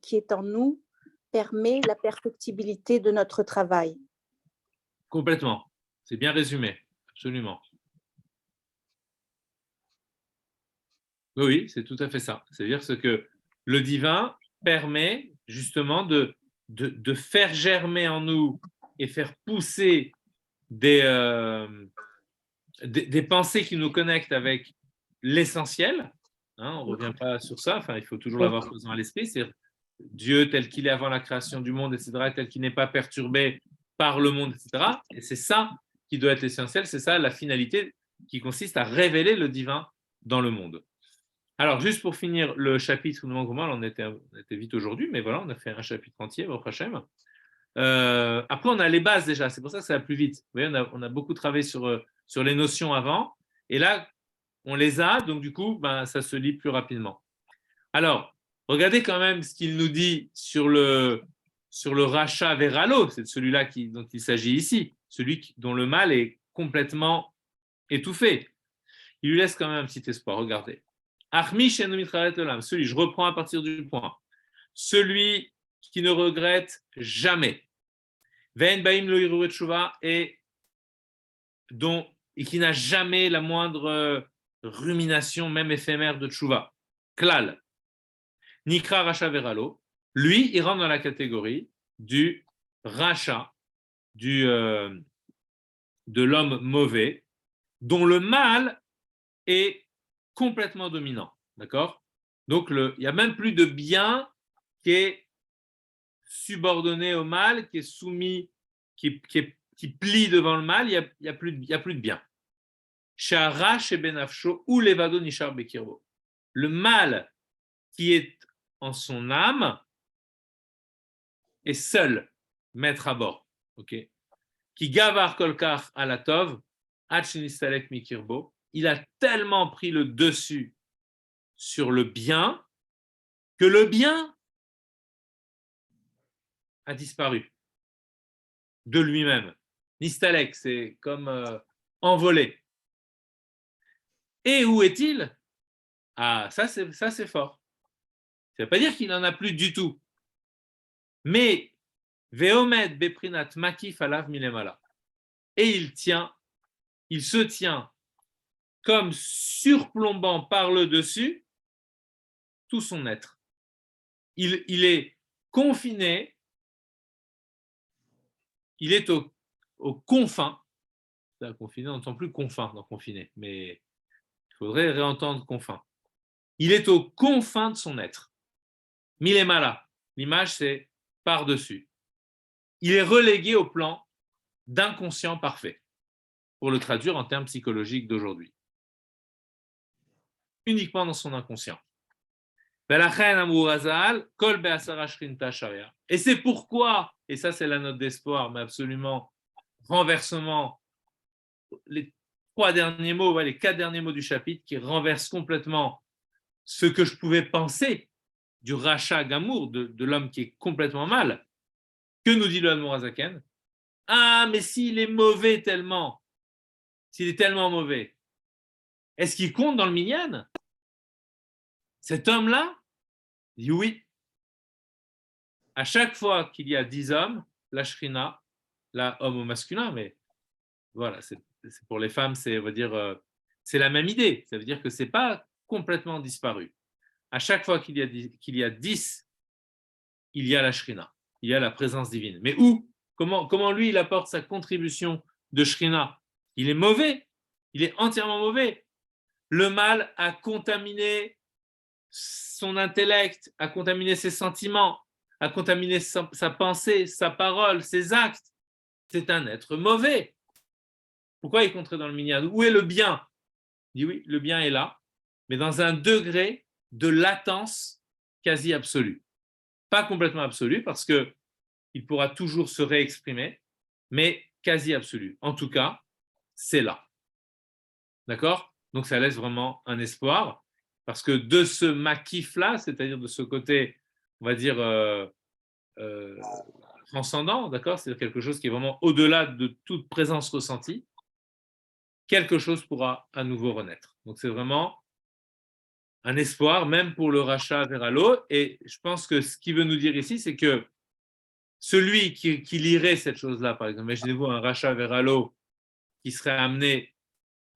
qui est en nous permet la perfectibilité de notre travail. Complètement. C'est bien résumé, absolument. Oui, c'est tout à fait ça. C'est-à-dire que le divin permet justement de faire germer en nous et faire pousser des pensées qui nous connectent avec l'essentiel. On ne revient pas sur ça, il faut toujours l'avoir présent à l'esprit. C'est Dieu tel qu'il est avant la création du monde, etc., tel qu'il n'est pas perturbé par le monde, etc. Et c'est ça qui doit être l'essentiel, c'est ça la finalité qui consiste à révéler le divin dans le monde. Alors, juste pour finir le chapitre de Mangomal, on était vite aujourd'hui, mais voilà, on a fait un chapitre entier, Baruch Hashem. Après, on a les bases déjà, c'est pour ça que ça va plus vite. Vous voyez, on a beaucoup travaillé sur les notions avant, et là, on les a, donc du coup, ça se lit plus rapidement. Alors, regardez quand même ce qu'il nous dit sur le rachat veralo, c'est celui-là dont il s'agit ici, celui dont le mal est complètement étouffé. Il lui laisse quand même un petit espoir, regardez. Celui, je reprends à partir du point, celui qui ne regrette jamais, et qui n'a jamais la moindre rumination, même éphémère, de tchouva. Klal. Nikra Racha Veralo. Lui, il rentre dans la catégorie du Racha, de l'homme mauvais, dont le mal est complètement dominant. D'accord? Donc, il n'y a même plus de bien qui est subordonné au mal, qui est soumis, qui plie devant le mal, il n'y a plus de bien. Ou levado nishar bekirbo. Le mal qui est en son âme est seul maître à bord. Okay? Qui gavar kolkar alatov, achnistalek mikirbo. Il a tellement pris le dessus sur le bien que le bien a disparu de lui-même. Nistalek, c'est comme envolé. Et où est-il? Ah, ça c'est fort. Ça ne veut pas dire qu'il n'en a plus du tout. Mais Veomed beprinat makif alav milemala. Et il se tient comme surplombant par le dessus tout son être. Il est confiné, il est aux confins. Confiné, on n'entend plus confins dans confiné, mais il faudrait réentendre confins. Il est aux confins de son être. Milemala, l'image c'est par-dessus. Il est relégué au plan d'inconscient parfait, pour le traduire en termes psychologiques d'aujourd'hui. Uniquement dans son inconscient. Et c'est pourquoi, et ça c'est la note d'espoir, mais absolument renversement, les 4 derniers mots du chapitre qui renversent complètement ce que je pouvais penser du rachat gamour, de l'homme qui est complètement mal. Que nous dit le Admorazaken? Ah, mais s'il est mauvais tellement, s'il est tellement mauvais, est-ce qu'il compte dans le minyan? Cet homme-là dit oui. À chaque fois qu'il y a 10 hommes, la shrina, là, homme au masculin, mais voilà, c'est pour les femmes, on va dire, c'est la même idée. Ça veut dire que ce n'est pas complètement disparu. À chaque fois qu'il y a 10, il y a la shrina, il y a la présence divine. Mais où? Comment lui, il apporte sa contribution de shrina? Il est mauvais, il est entièrement mauvais. Le mal a contaminé son intellect, a contaminé ses sentiments, a contaminé sa pensée, sa parole, ses actes. C'est un être mauvais. Pourquoi il compterait dans le minyan? Où est le bien? Il dit oui, le bien est là, mais dans un degré de latence quasi absolue. Pas complètement absolue, parce qu'il pourra toujours se réexprimer, mais quasi absolue. En tout cas, c'est là. D'accord? Donc ça laisse vraiment un espoir, parce que de ce makif-là, c'est-à-dire de ce côté, on va dire, transcendant, d'accord? C'est quelque chose qui est vraiment au-delà de toute présence ressentie, quelque chose pourra à nouveau renaître. Donc c'est vraiment un espoir, même pour le rachat vers l'eau. Et je pense que ce qu'il veut nous dire ici, c'est que celui qui lirait cette chose-là, par exemple, imaginez-vous un rachat vers l'eau qui serait amené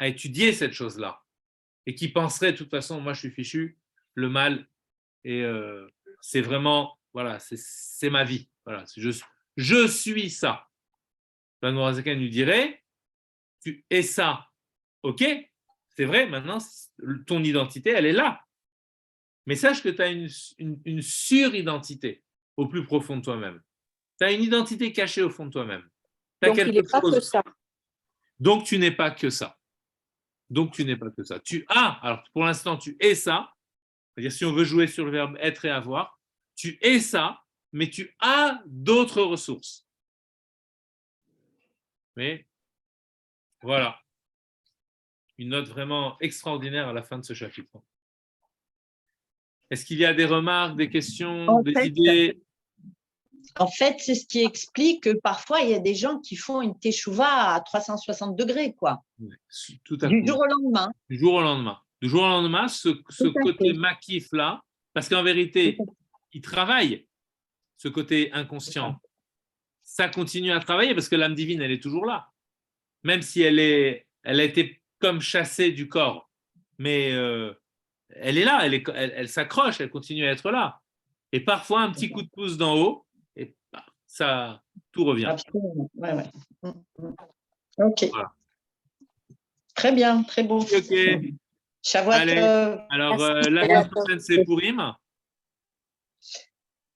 à étudier cette chose-là et qui penserait de toute façon, moi je suis fichu, le mal, et c'est vraiment, voilà, c'est ma vie. Voilà, je suis ça. Ben Nourazakan lui dirait, tu es ça, ok, c'est vrai, maintenant ton identité, elle est là. Mais sache que tu as une suridentité au plus profond de toi-même. Tu as une identité cachée au fond de toi-même. Donc, il n'est pas que ça. Donc, tu n'es pas que ça. Donc, tu n'es pas que ça. Tu as, alors pour l'instant, tu es ça. C'est-à-dire, si on veut jouer sur le verbe être et avoir, tu es ça, mais tu as d'autres ressources. Mais voilà, une note vraiment extraordinaire à la fin de ce chapitre. Est-ce qu'il y a des remarques, des questions, des idées? En fait, c'est ce qui explique que parfois, il y a des gens qui font une teshuva à 360 degrés, quoi. Tout à Du coup. jour au lendemain. Du jour au lendemain. Du jour au lendemain, ce côté makif-là, parce qu'en vérité, il travaille, ce côté inconscient. Ça continue à travailler parce que l'âme divine, elle est toujours là. Même si elle a été comme chassée du corps. Mais elle est là, elle s'accroche, elle continue à être là. Et parfois, un petit coup de pouce d'en haut, et ça, tout revient. Absolument. Ouais, ouais. Ok. Voilà. Très bien, très beau. Ok. Shavuot Allez, tov. alors la semaine prochaine, c'est Purim.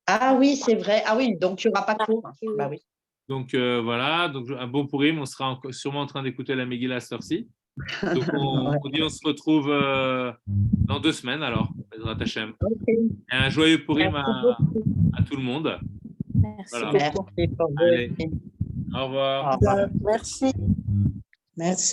Ah oui, c'est vrai. Ah oui, donc il n'y aura pas de cours. Bah oui. Donc voilà, donc un bon Purim, on sera sûrement en train d'écouter la Megillah à cette heure-ci. Donc on dit on se retrouve dans 2 semaines alors, Bezrat Hashem. Okay. Et un joyeux Purim à tout le monde. Merci Voilà. beaucoup. Merci pour Allez, vous. au revoir. Au revoir. Merci. Merci.